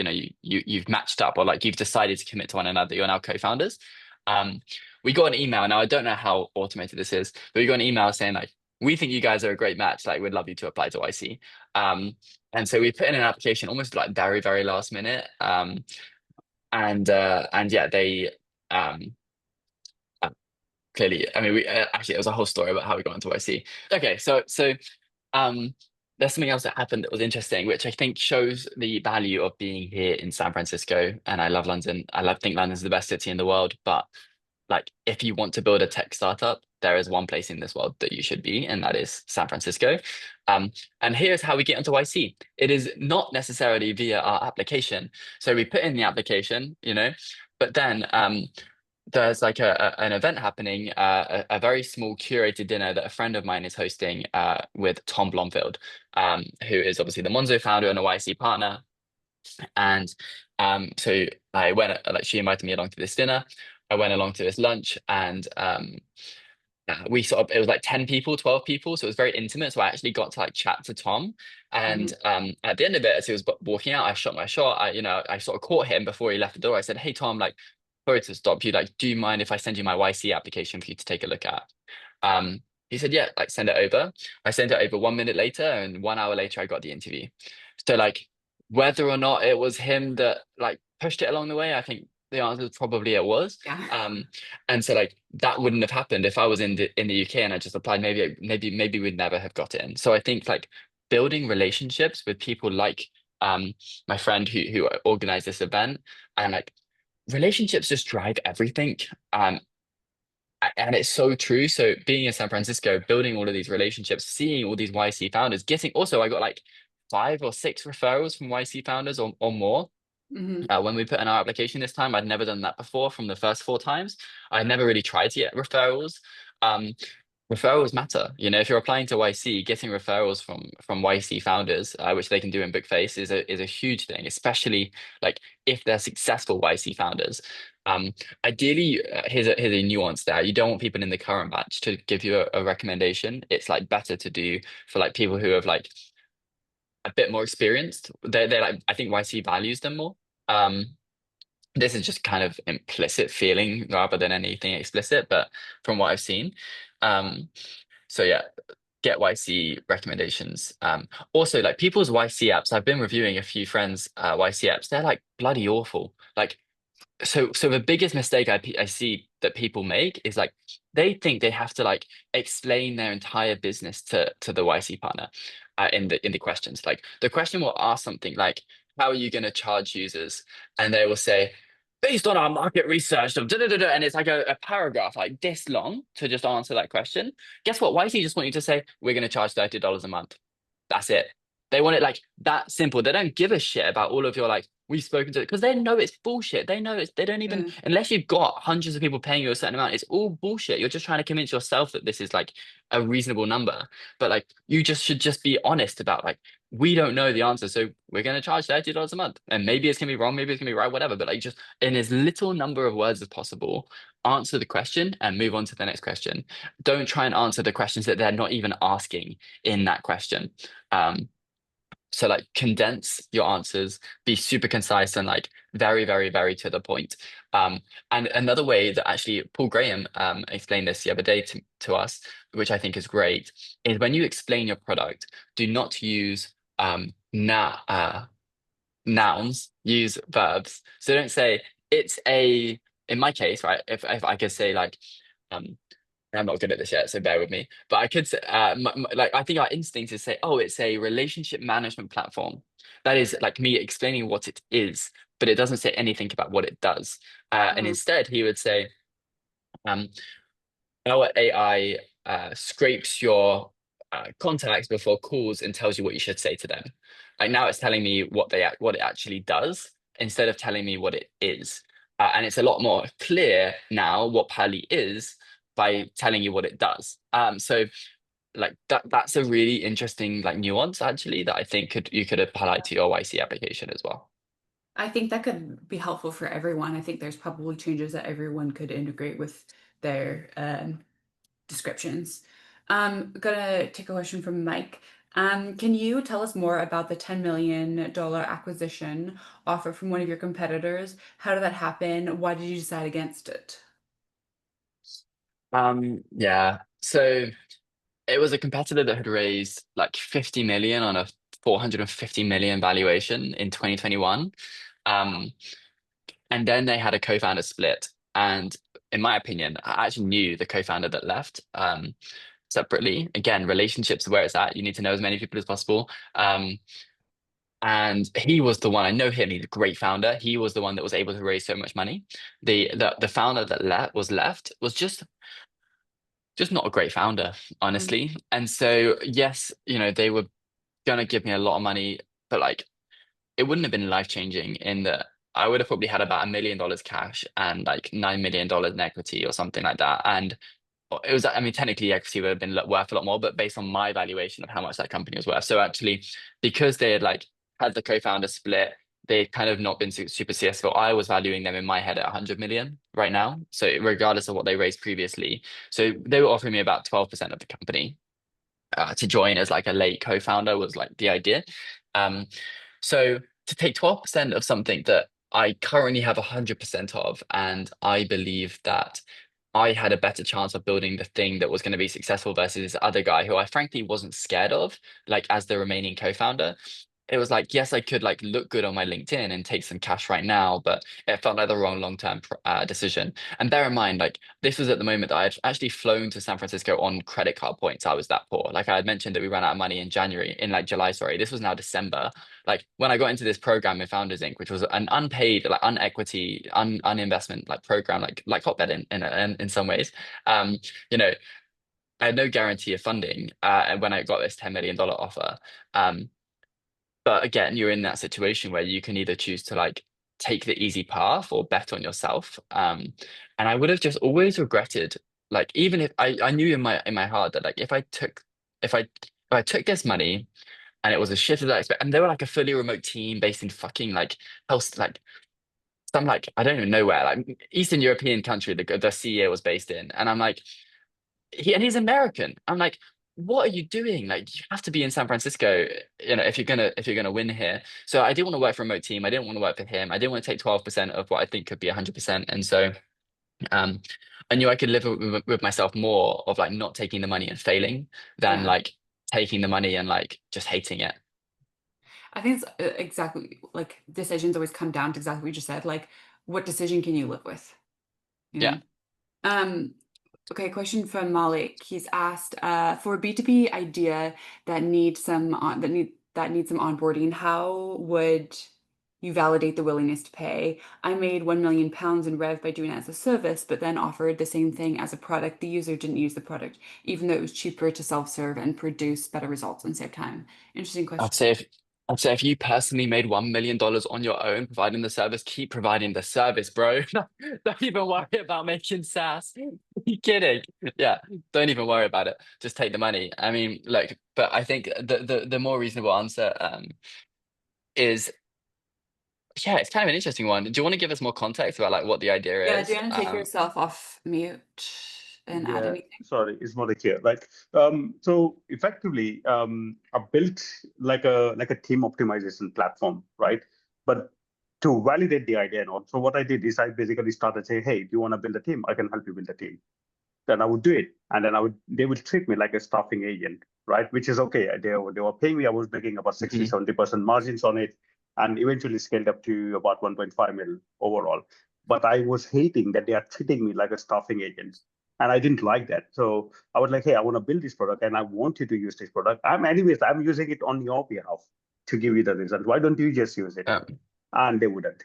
you've matched up, or like you've decided to commit to one another. You're now co-founders. Um, we got an email. Now I don't know how automated this is, but we got an email saying like, we think you guys are a great match. Like, we'd love you to apply to YC. And so we put in an application almost like very, very last minute. And yeah, they um clearly, I mean, we actually it was a whole story about how we got into YC. Okay, so um, there's something else that happened that was interesting, which I think shows the value of being here in San Francisco. And I love London. Think London's the best city in the world. But like, if you want to build a tech startup, there is one place in this world that you should be, and that is San Francisco. Um, and here's how we get into YC. It is not necessarily via our application. So we put in the application, but then there's like an event happening, a very small curated dinner that a friend of mine is hosting with Tom Blomfield, who is obviously the Monzo founder and a YC partner. And so I went, like she invited me along to this dinner. I went along to this lunch, and we sort of, it was like 10 people, 12 people, so it was very intimate. So I actually got to like chat to Tom, and Mhm. at the end of it, as he was walking out, I shot my shot. I sort of caught him before he left the door. I said, "Hey Tom, like, sorry to stop you, like, do you mind if I send you my YC application for you to take a look at?" He said, "Yeah, like, send it over." I sent it over 1 minute later, and 1 hour later I got the interview. So like, whether or not it was him that like pushed it along the way, I think the answer is probably it was. Yeah. um and so like that wouldn't have happened if I was in the UK and I just applied. Maybe we'd never have got in. So I think like building relationships with people like um my friend who organized this event, and like relationships just drive everything. And it's so true. So being in San Francisco, building all of these relationships, seeing all these YC founders, getting also I got like 5 or 6 referrals from YC founders or more. Mhm. When we put in our application this time, I'd never done that before from the first 4 times. I never really tried to get referrals. Um, Referrals matter. If you're applying to YC, getting referrals from YC founders, which they can do in Bookface, is a huge thing, especially like if they're successful YC founders. Um, Ideally, here's a nuance there. You don't want people in the current batch to give you a recommendation. It's like better to do for like people who have like a bit more experienced. They're like, I think YC values them more. Um, this is just kind of implicit feeling rather than anything explicit, but from what I've seen. Um, so yeah, get YC recommendations. Also like people's YC apps. I've been reviewing a few friends' YC apps. They're like bloody awful. Like so the biggest mistake I see that people make is like they think they have to like explain their entire business to the YC partner in the questions. Like the question will ask something like, "How are you going to charge users?" And they will say, "Based on our market research," of da-da-da-da," and it's like a paragraph like this long to just answer that question. Guess what? YC just want you to say, "We're going to charge $30 a month." That's it. They want it like that simple. They don't give a shit about all of your like we've spoken to, because they know it's bullshit. They know they don't even, Yeah. unless you've got hundreds of people paying you a certain amount, it's all bullshit. You're just trying to convince yourself that this is like a reasonable number. But like you just should just be honest about like we don't know the answer. So we're gonna charge $30 a month. And maybe it's gonna be wrong, maybe it's gonna be right, whatever. But like just in as little number of words as possible, answer the question and move on to the next question. Don't try and answer the questions that they're not even asking in that question. Um, so like condense your answers, be super concise and like very, very, very to the point. And another way that actually Paul Graham explained this the other day to us, which I think is great, is when you explain your product, do not use nouns, use verbs. So don't say it's a, in my case, right? If I could say like, um, I'm not good at this yet, so bear with me. But I could say, like, I think our instinct is say, oh, it's a relationship management platform. That is like me explaining what it is, but it doesn't say anything about what it does. And Mhm. instead, he would say, um, our AI scrapes your contacts before calls and tells you what you should say to them. Like now, it's telling me what it actually does instead of telling me what it is, and it's a lot more clear now what Pali is by telling you what it does. So like that's a really interesting like nuance actually that I think you could apply to your YC application as well. I think that could be helpful for everyone. I think there's probably changes that everyone could integrate with their descriptions. Gonna take a question from Mike. Can you tell us more about the $10 million acquisition offer from one of your competitors? How did that happen? Why did you decide against it? Yeah. So it was a competitor that had raised like 50 million on a 450 million valuation in 2021. Um, and then they had a co-founder split. And in my opinion, I actually knew the co-founder that left separately. Again, relationships are where it's at. You need to know as many people as possible. And he was the one, I know him, he's a great founder. He was the one that was able to raise so much money. The founder that left was just not a great founder, Mm, honestly. And so, yes, they were gonna give me a lot of money, but like it wouldn't have been life changing in that I would have probably had about $1 million cash and like $9 million in equity or something like that. And it was, I mean, technically equity would have been worth a lot more, but based on my valuation of how much that company was worth. So actually, because they had like had the co-founder split, they've kind of not been super successful. I was valuing them in my head at 100 million right now. So regardless of what they raised previously. So they were offering me about 12% of the company to join as like a late co-founder was like the idea. Um, so to take 12% of something that I currently have 100% of, and I believe that I had a better chance of building the thing that was going to be successful versus this other guy who I frankly wasn't scared of, like as the remaining co-founder. It was like, yes, I could like look good on my LinkedIn and take some cash right now, but it felt like the wrong long-term decision. And bear in mind, like this was at the moment that I had actually flown to San Francisco on credit card points. I was that poor. Like I had mentioned that we ran out of money in January, in like July, sorry. This was now December. Like when I got into this program in Founders Inc., which was an unpaid, like unequity, uninvestment like program, like Hotbed in some ways. Um, you know, I had no guarantee of funding and when I got this $10 million offer. Um, but again, you're in that situation where you can either choose to like take the easy path or bet on yourself. And I would have just always regretted, like even if I knew in my heart that like if I took this money and it was a shift that I expect, and they were like a fully remote team based in fucking like else like some like I don't even know where, like Eastern European country the CEO was based in. And I'm like, he's American. I'm like, what are you doing? Like, you have to be in San Francisco, if you're gonna win here. So I didn't want to work for a remote team. I didn't want to work for him. I didn't want to take 12% of what I think could be 100%. And so um I knew I could live with myself more of like not taking the money and failing than Yeah. like taking the money and like just hating it. I think it's exactly like decisions always come down to exactly what you just said. Like, what decision can you live with? You Yeah. know? Um, okay, question from Malik. He's asked, for a B2B idea that needs that needs some onboarding, how would you validate the willingness to pay? I made 1 million pounds in rev by doing it as a service, but then offered the same thing as a product. The user didn't use the product, even though it was cheaper to self-serve and produce better results and save time. Interesting I'd question. say if I'd say if you personally made $1 million on your own providing the service, keep providing the service, bro. Don't even worry about making SaaS. Are you kidding? Yeah, don't even worry about it. Just take the money. I mean, look, but I think the more reasonable answer is yeah, it's kind of an interesting one. Do you want to give us more context about like what the idea Yeah, do is? you want to take yourself off mute and add Yeah, anything? sorry, it's not clear. Like, so effectively, I built like a team optimization platform, right? But to validate the idea and all, so what I did is I basically started saying, hey, do you want to build a team? I can help you build a team. Then I would do it, and then they would treat me like a staffing agent, right? Which is okay. They were paying me. I was making about 60, Hmm. 70% margins on it, and eventually scaled up to about 1.5 mil overall. But I was hating that they are treating me like a staffing agent. And I didn't like that. So I was like, hey, I want to build this product and I want you to use this product. I'm using it on your behalf to give you the result. Why don't you just use it? And they wouldn't.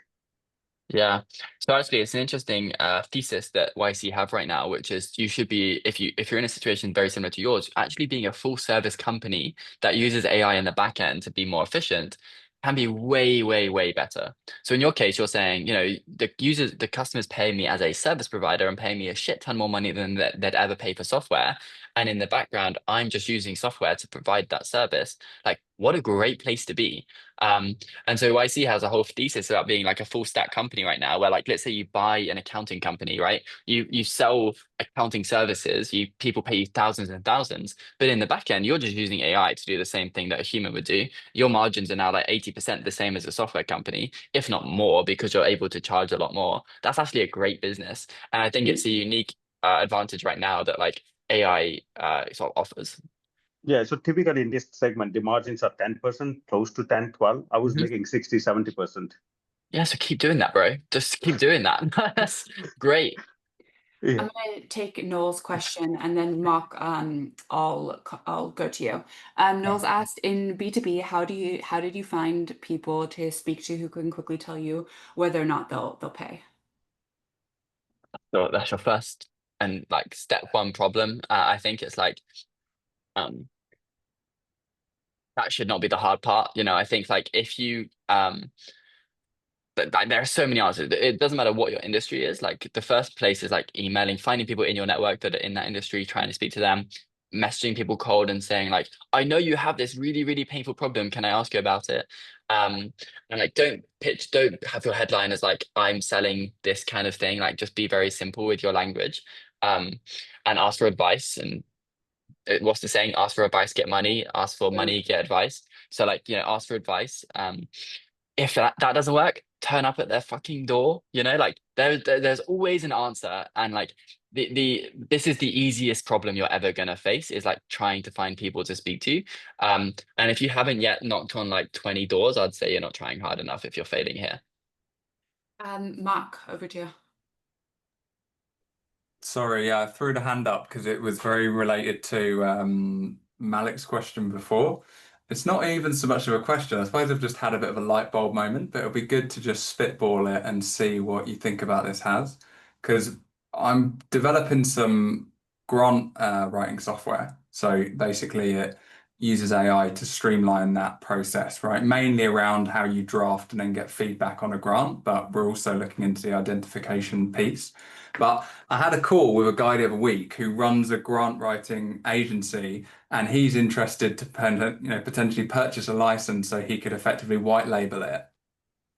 Yeah. So actually, it's an interesting thesis that YC have right now, which is you should be, if you're in a situation very similar to yours, actually being a full service company that uses AI in the back end to be more efficient can be way, way, way better. So in your case, you're saying, the customers pay me as a service provider and pay me a shit ton more money than they'd ever pay for software. And in the background, I'm just using software to provide that service. Like, what a great place to be. And so YC has a whole thesis about being like a full stack company right now, where like let's say you buy an accounting company, right? You sell accounting services, people pay you thousands and thousands, but in the back end, you're just using AI to do the same thing that a human would do. Your margins are now like 80% the same as a software company, if not more, because you're able to charge a lot more. That's actually a great business. And I think it's a unique advantage right now that like AI sort of offers. Yeah, so typically in this segment, the margins are 10%, close to 10, 12. I was Mhm. making 60, 70%. Yeah, so keep doing that, bro. Just keep doing that. That's great. Yeah. I'm gonna take Noel's question and then Mark, I'll go to you. Noel's asked in B2B, how did you find people to speak to who can quickly tell you whether or not they'll pay? So that's your first and like step one problem. I think it's like um that should not be the hard part. I think like if you like, there are so many answers. It doesn't matter what your industry is. Like the first place is like emailing, finding people in your network that are in that industry, trying to speak to them. messaging people cold and saying like, I know you have this really, really painful problem. Can I ask you about it? And like, don't have your headline as like, I'm selling this kind of thing. Like, just be very simple with your language, um, and ask for advice. And what's the saying? Ask for advice, get money. Ask for Yeah. money, get advice. So like, ask for advice. If that doesn't work, turn up at their fucking door. Like there's always an answer, and like this is the easiest problem you're ever gonna face is like trying to find people to speak to. And if you haven't yet knocked on like 20 doors, I'd say you're not trying hard enough if you're failing here. Mark, over to you. Sorry, yeah, I threw the hand up because it was very related to Malik's question before. It's not even so much of a question. I suppose I've just had a bit of a light bulb moment, but it'll be good to just spitball it and see what you think about this has. Because I'm developing some grant writing software. So basically, it uses AI to streamline that process, right? Mainly around how you draft and then get feedback on a grant, but we're also looking into the identification piece. But I had a call with a guy the other week who runs a grant writing agency, and he's interested to potentially purchase a license so he could effectively white label it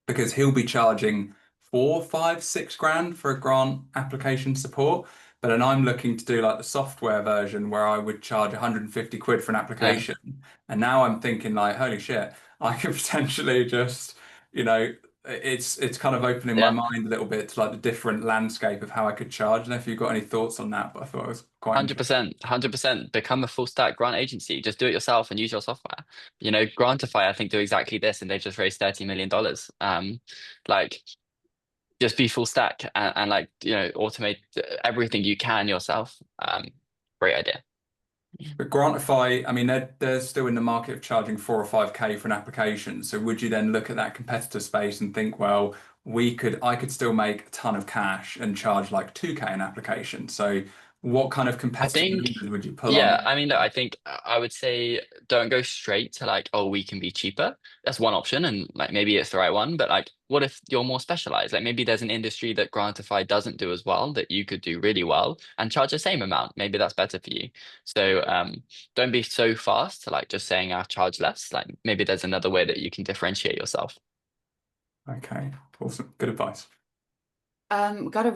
because he'll be charging 4, 5, 6 grand for a grant application support. But then I'm looking to do like the software version where I would charge 150 quid for an Yeah, application. And now I'm thinking like, holy shit, I could potentially just, you know, it's kind of opening my yeah. mind a little bit to like the different landscape of how I could charge. And if you've got any thoughts on that, but I thought it was quite interesting. 100%, become a full stack grant agency. Just do it yourself and use your software. Grantify, I think, do exactly this, and they just raised $30 million. Like just be full stack and like, automate everything you can yourself. Great idea. But Grantify, I mean, they're still in the market of charging 4 or 5K for an application. So would you then look at that competitor space and think, well, I could still make a ton of cash and charge like 2K an application. So what kind of I competitive think, levers would you pull yeah, on? I mean, look, I think I would say don't go straight to like, oh, we can be cheaper. That's one option, and like maybe it's the right one. But like, what if you're more specialized? Like maybe there's an industry that Grantify doesn't do as well that you could do really well and charge the same amount. Maybe that's better for you. So don't be so fast to like just saying I charge less. Like maybe there's another way that you can differentiate yourself. Okay, awesome. Good advice. Got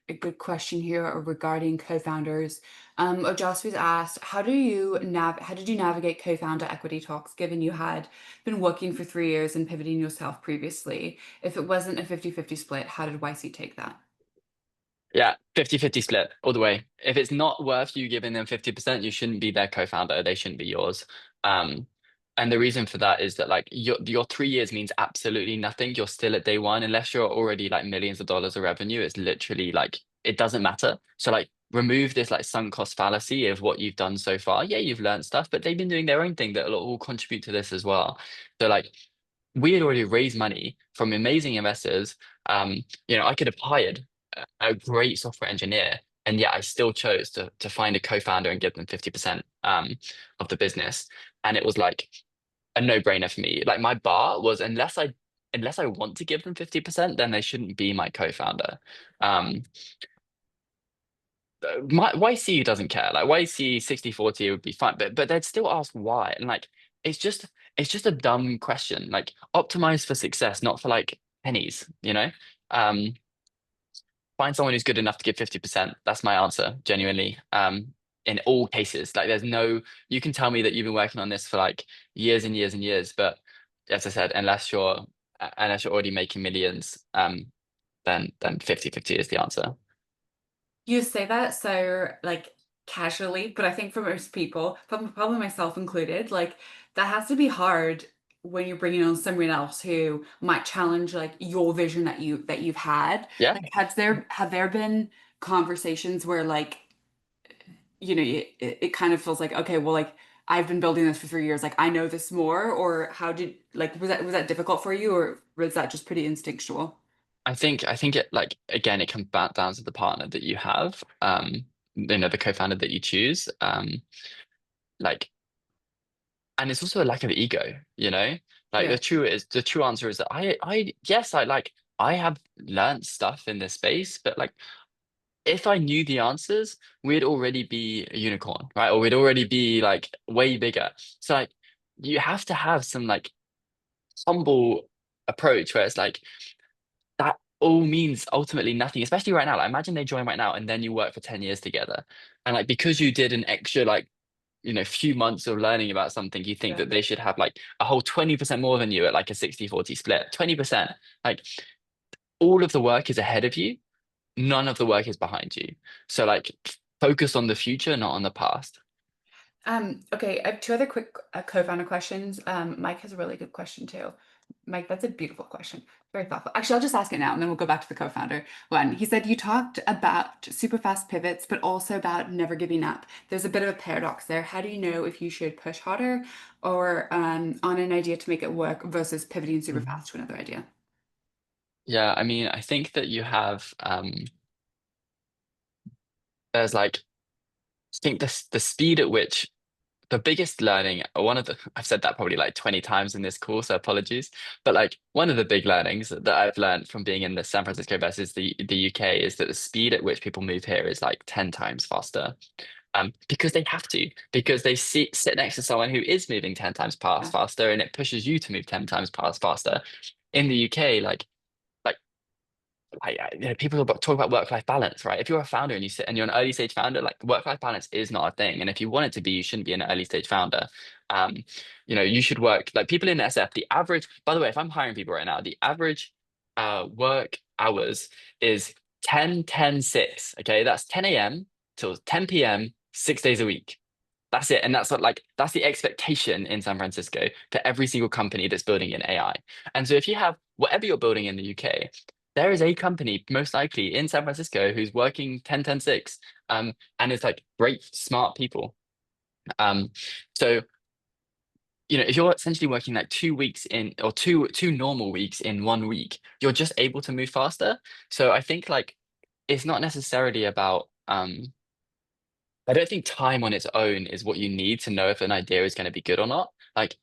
a good question here regarding co-founders. Ojasvi's asked, how did you navigate co-founder equity talks, given you had been working for 3 years and pivoting yourself previously? If it wasn't a 50-50 split, how did YC take that? Yeah, 50-50 split all the way. If it's not worth you giving them 50%, you shouldn't be their co-founder. They shouldn't be yours. Um, and the reason for that is that like your 3 years means absolutely nothing. You're still at day one, unless you're already like millions of dollars of revenue. It's literally like it doesn't matter. So like remove this like sunk cost fallacy of what you've done so far. Yeah, you've learned stuff, but they've been doing their own thing that will all contribute to this as well. So like we had already raised money from amazing investors. I could have hired a great software engineer, and yet I still chose to find a co-founder and give them 50% of the business. And it was like a no-brainer for me. Like my bar was unless I want to give them 50%, then they shouldn't be my co-founder. Um, my YC doesn't care. Like YC 60-40 would be fine, but they'd still ask why. And like it's just it's just a dumb question. Like optimize for success, not for like pennies. Um, find someone who's good enough to give 50%. That's my answer, genuinely. In all cases. Like there's no you can tell me that you've been working on this for like years and years and years, but as I said, unless you're already making millions, then 50-50 is the answer. You say that so like casually, but I think for most people, probably myself included, like that has to be hard when you're bringing on someone else who might challenge like your vision that you've had. Yeah. Like, have there been conversations where like it kind of feels like okay, well, like I've been building this for 3 years, like I know this more, or how did like was that difficult for you, or was that just pretty instinctual? I think it like again it comes back down to the partner that you have, the co-founder that you choose. Like and it's also a lack of ego. Like Yeah. the true answer is that I yes, I have learned stuff in this space, but like if I knew the answers, we'd already be a unicorn, right? Or we'd already be like way bigger. So like you have to have some like humble approach where it's like that all means ultimately nothing, especially right now. Like imagine they join right now and then you work for 10 years together. And like because you did an extra like, few months of learning about something, you think Yeah. that they should have like a whole 20% more than you at like a 60-40 split. 20%. Like all of the work is ahead of you, none of the work is behind you. So like focus on the future, not on the past. Okay, I have two other quick co-founder questions. Mike has a really good question too. Mike, that's a beautiful question. Very thoughtful. Actually, I'll just ask it now and then we'll go back to the co-founder one. He said you talked about super fast pivots, but also about never giving up. There's a bit of a paradox there. How do you know if you should push harder or on an idea to make it work versus pivoting super fast to another idea? Yeah, I mean, I think that you have there's like I think the speed at which the biggest learning, one of the, I've said that probably like 20 times in this course, so apologies. But like one of the big learnings that I've learned from being in the San Francisco versus the UK is that the speed at which people move here is like 10 times faster. Because they have to, because they sit next to someone who is moving 10 times Yeah. faster, and it pushes you to move 10 times faster. In the UK, people talk about work-life balance, right? If you're a founder and you're an early stage founder, like work-life balance is not a thing. And if you want it to be, you shouldn't be an early stage founder. Um, you should work like people in SF, the average, by the way, if I'm hiring people right now, the average work hours is 10, 10, 6. Okay. That's 10 a.m. till 10 p.m., 6 days a week. That's it. And that's not like that's the expectation in San Francisco for every single company that's building in AI. And so if you have whatever you're building in the UK, there is a company most likely in San Francisco who's working 10, 10, 6. And it's like great, smart people. Um, so if you're essentially working like 2 weeks in or two normal weeks in 1 week, you're just able to move faster. So I think like it's not necessarily about I don't think time on its own is what you need to know if an idea is going to be good or not. Like,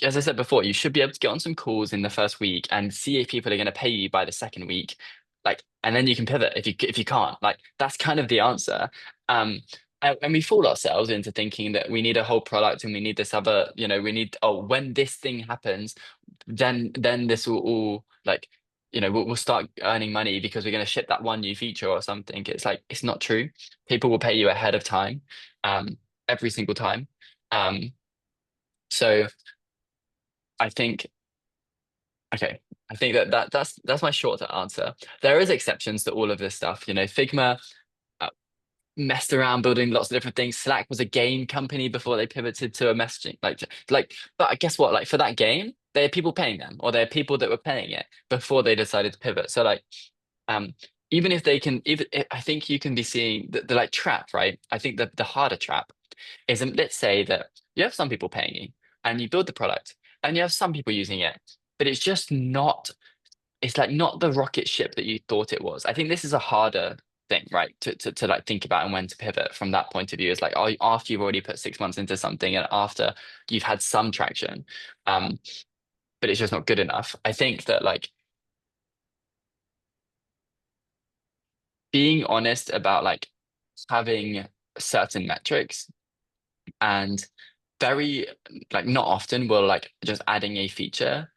as I said before, you should be able to get on some calls in the first week and see if people are going to pay you by the second week. Like, and then you can pivot if you can't. Like, that's kind of the answer. And we fool ourselves into thinking that we need a whole product and we need this other, we need, oh, when this thing happens, then this will all like we'll start earning money because we're going to ship that one new feature or something. It's like it's not true. People will pay you ahead of time, um, every single time. Um, so I think okay, I think that's my short answer. There is exceptions to all of this stuff. Figma messed around building lots of different things. Slack was a game company before they pivoted to a messaging but guess what? Like for that game, there are people paying them, or there are people that were paying it before they decided to pivot. So like um even if they can I think you can be seeing the like trap, right? I think the harder trap is let's say that you have some people paying you and you build the product and you have some people using it, but it's just not it's like not the rocket ship that you thought it was. I think this is a harder thing, right? To like think about and when to pivot from that point of view is like after you've already put 6 months into something and after you've had some traction, um, but it's just not good enough. I think that like being honest about like having certain metrics and very like not often will like just adding a feature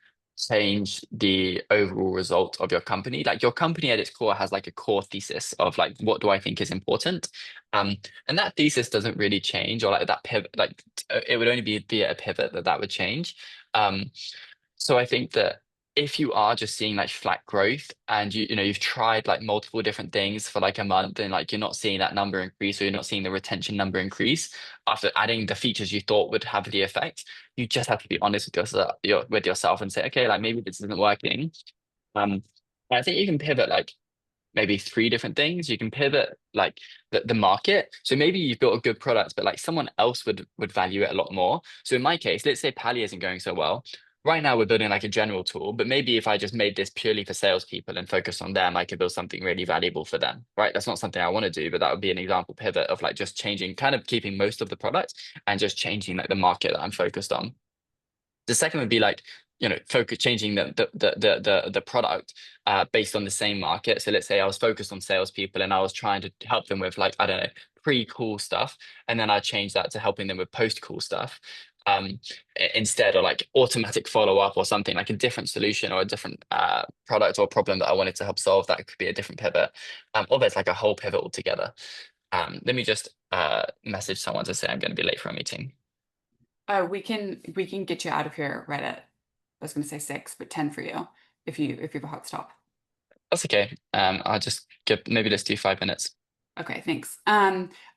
change the overall result of your company. Like your company at its core has like a core thesis of like what do I think is important, and that thesis doesn't really change, or like that pivot like it would only be a pivot that would change. um so I think that if you are just seeing like flat growth and you've tried like multiple different things for like a month and like you're not seeing that number increase, or you're not seeing the retention number increase after adding the features you thought would have the effect, you just have to be honest with yourself and say, okay, like maybe this isn't working. And I think you can pivot like maybe three different things. You can pivot like the market. So maybe you've built a good product, but like someone else would value it a lot more. So in my case, let's say Pally isn't going so well. Right now we're building like a general tool, but maybe if I just made this purely for salespeople and focus on them, I could build something really valuable for them. Right. That's not something I want to do, but that would be an example pivot of like just changing, kind of keeping most of the product and just changing like the market that I'm focused on. The second would be like changing the product based on the same market. So let's say I was focused on salespeople and I was trying to help them with like, I don't know, pre-call stuff, and then I changed that to helping them with post-call stuff. Instead, or like automatic follow-up or something like a different solution or a different product or problem that I wanted to help solve, that could be a different pivot. Or there's like a whole pivot altogether. Let me just message someone to say I'm going to be late for a meeting. We can get you out of here right at, I was going to say 6, but 10 for you if you have a hot stop. That's okay. I'll just maybe let's do 5 minutes. Okay, thanks.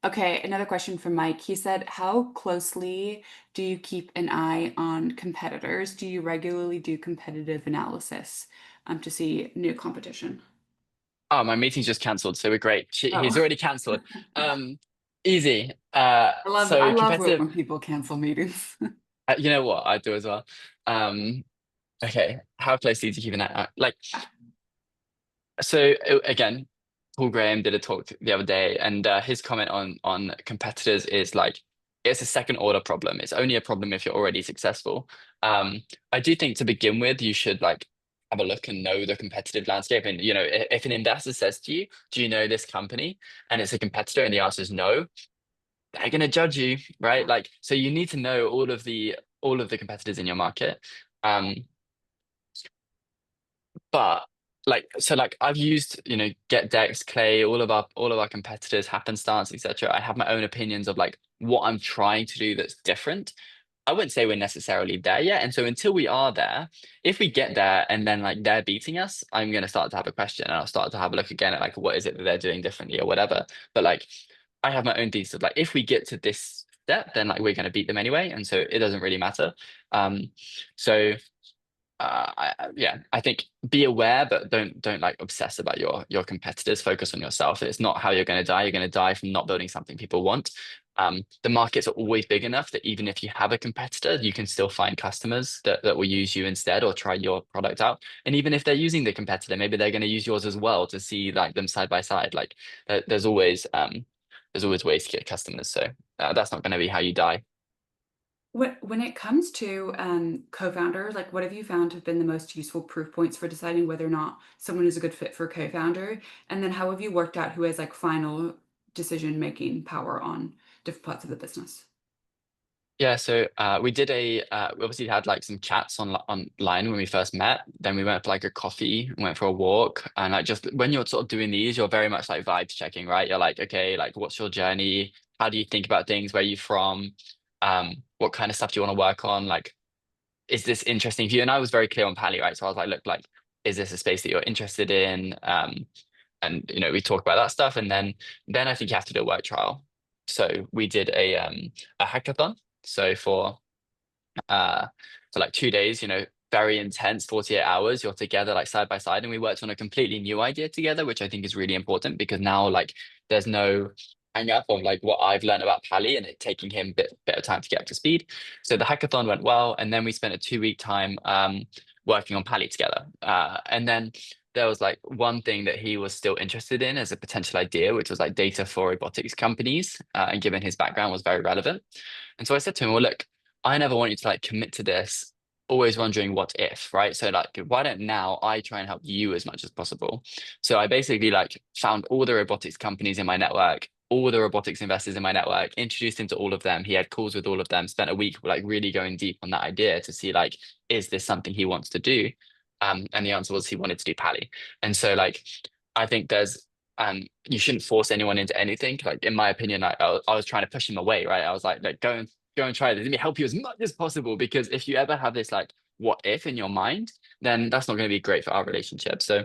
Okay, another question from Mike. He said, how closely do you keep an eye on competitors? Do you regularly do competitive analysis to see new competition? Oh, my meeting's just cancelled, so we're great. He's Oh. already cancelled. Easy. I So love it competitive. when people cancel meetings. You know what? I do as well. Okay. How closely do you keep an eye? Like, so again, Paul Graham did a talk the other day, and his comment on competitors is like, it's a second order problem. It's only a problem if you're already successful. I do think to begin with, you should like have a look and know the competitive landscape. And if an investor says to you, "Do you know this company?" and it's a competitor, and the answer is no, they're going to judge you, right? Like, so you need to know all of the competitors in your market. But like I've used, GetDex, Clay, all of our competitors, Happenstance, etc. I have my own opinions of like what I'm trying to do that's different. I wouldn't say we're necessarily there yet. And so until we are there, if we get there and then like they're beating us, I'm gonna start to have a question and I'll start to have a look again at like what is it that they're doing differently or whatever. But like I have my own thesis of like if we get to this step, then like we're gonna beat them anyway. And so it doesn't really matter. So yeah, I think be aware, but don't like obsess about your competitors. Focus on yourself. It's not how you're going to die. You're going to die from not building something people want. The markets are always big enough that even if you have a competitor, you can still find customers that will use you instead or try your product out. And even if they're using the competitor, maybe they're going to use yours as well to see like them side by side. Like there's always ways to get customers. So that's not going to be how you die. When it comes to co-founders, like what have you found have been the most useful proof points for deciding whether or not someone is a good fit for a co-founder? And then how have you worked out who has like final decision-making power on different parts of the business? Yeah, so we obviously had like some chats online when we first met. Then we went for like a coffee, went for a walk, and like just when you're sort of doing these, you're very much like vibes checking, right? You're like, okay, like what's your journey? How do you think about things? Where are you from? What kind of stuff do you want to work on? Like, is this interesting for you? And I was very clear on Pally, right? So I was like, look, like, is this a space that you're interested in? And we talk about that stuff, and then I think you have to do a work trial. So we did a hackathon. So for like 2 days, very intense, 48 hours, you're together like side by side. And we worked on a completely new idea together, which I think is really important because now like there's no hang up of like what I've learned about Pally and it taking him a bit of time to get up to speed. So the hackathon went well. And then we spent a 2-week time working on Pally together. And then there was like one thing that he was still interested in as a potential idea, which was like data for robotics companies. And given his background was very relevant. And so I said to him, well, look, I never want you to like commit to this, always wondering what if, right? So like, why don't now I try and help you as much as possible? So I basically like found all the robotics companies in my network, all the robotics investors in my network, introduced him to all of them. He had calls with all of them, spent a week like really going deep on that idea to see like, is this something he wants to do? And the answer was he wanted to do Pally. And so like, I think you shouldn't force anyone into anything. Like in my opinion, I was trying to push him away, right? I was like go and try this. Let me help you as much as possible because if you ever have this like what if in your mind, then that's not going to be great for our relationship. So,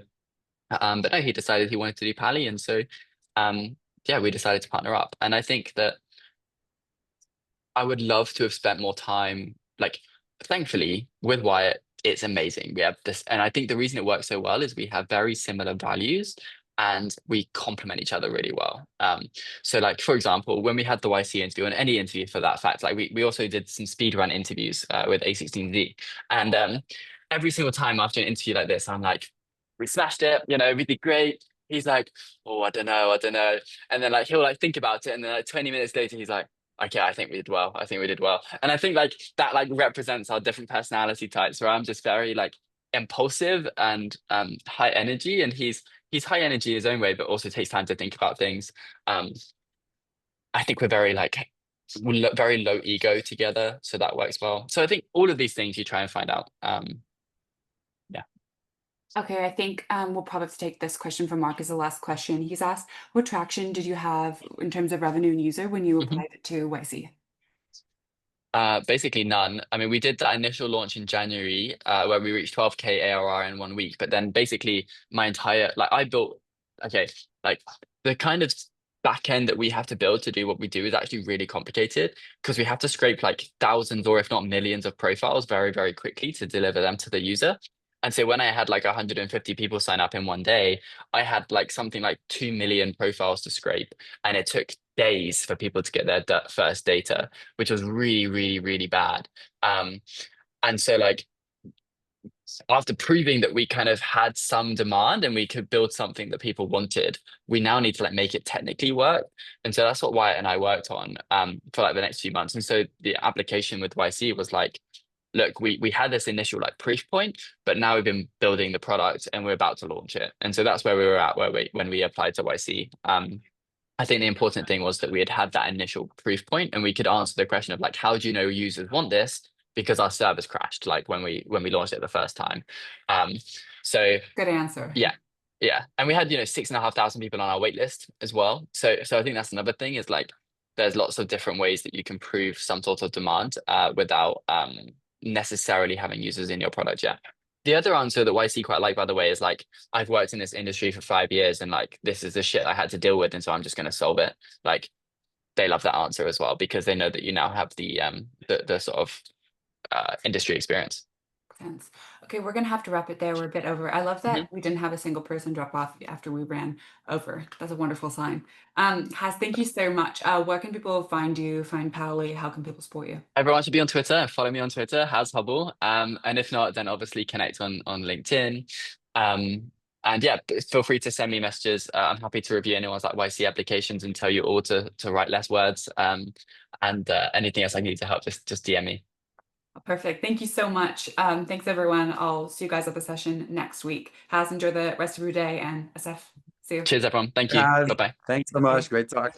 but no, he decided he wanted to do Pally, and so yeah, we decided to partner up. And I think that I would love to have spent more time, like, thankfully, with Wyatt, it's amazing. We have this, and I think the reason it works so well is we have very similar values and we complement each other really well. So like, for example, when we had the YC interview and any interview for that fact, like we also did some speed run interviews with A16Z. And every single time after an interview like this, I'm like, we smashed it, we did great. He's like, oh, I don't know. And then like he'll like think about it, and then like 20 minutes later, he's like, Okay, I think we did well. I think we did well. And I think like that like represents our different personality types, where I'm just very like impulsive and high energy, and he's high energy in his own way, but also takes time to think about things. Um, I think we're very like very low ego together, so that works well. So I think all of these things you try and find out. Yeah. Okay, I think we'll probably have to take this question from Mark as the last question. He's asked, what traction did you have in terms of revenue and user when you Mhm. applied to YC? Basically none. I mean, we did that initial launch in January, where we reached 12K ARR in 1 week. But then basically my entire like I built okay, like the kind of back end that we have to build to do what we do is actually really complicated, because we have to scrape like thousands or if not millions of profiles very, very quickly to deliver them to the user. And so when I had like 150 people sign up in one day, I had like something like 2 million profiles to scrape. And it took days for people to get their first data, which was really, really, really bad. And so like after proving that we kind of had some demand and we could build something that people wanted, we now need to like make it technically work. And so that's what Wyatt and I worked on for like the next few months. And so the application with YC was like, look, we had this initial like proof point, but now we've been building the product and we're about to launch it. And so that's where we were at when we applied to YC. I think the important thing was that we had that initial proof point and we could answer the question of like, how do you know users want this? Because our servers crashed like when we launched it the first time. Um, so Good answer. yeah, yeah, and we had 6,500 people on our wait list as well. So I think that's another thing is like there's lots of different ways that you can prove some sort of demand without necessarily having users in your product yet. The other answer that YC quite like, by the way, is like I've worked in this industry for 5 years and like this is the shit I had to deal with, and so I'm just going to solve it. Like they love that answer as well because they know that you now have the sort of industry experience. Sense. Okay, we're gonna have to wrap it there. We're a bit over. I love Mhm. that we didn't have a single person drop off after we ran over. That's a wonderful sign. Haz, thank you so much. Where can people find you, find Paoli? How can people support you? Everyone should be on Twitter. Follow me on Twitter, Haz Hubble. And if not, then obviously connect on LinkedIn. And yeah, feel free to send me messages. I'm happy to review anyone's like YC applications and tell you all to write less words. And anything else I need to help, just DM me. Perfect. Thank you so much. Thanks everyone. I'll see you guys at the session next week. Haz, enjoy the rest of your day, and SF, see you. Cheers, everyone. Thank you. Guys, Bye bye. thanks so much. Great talk.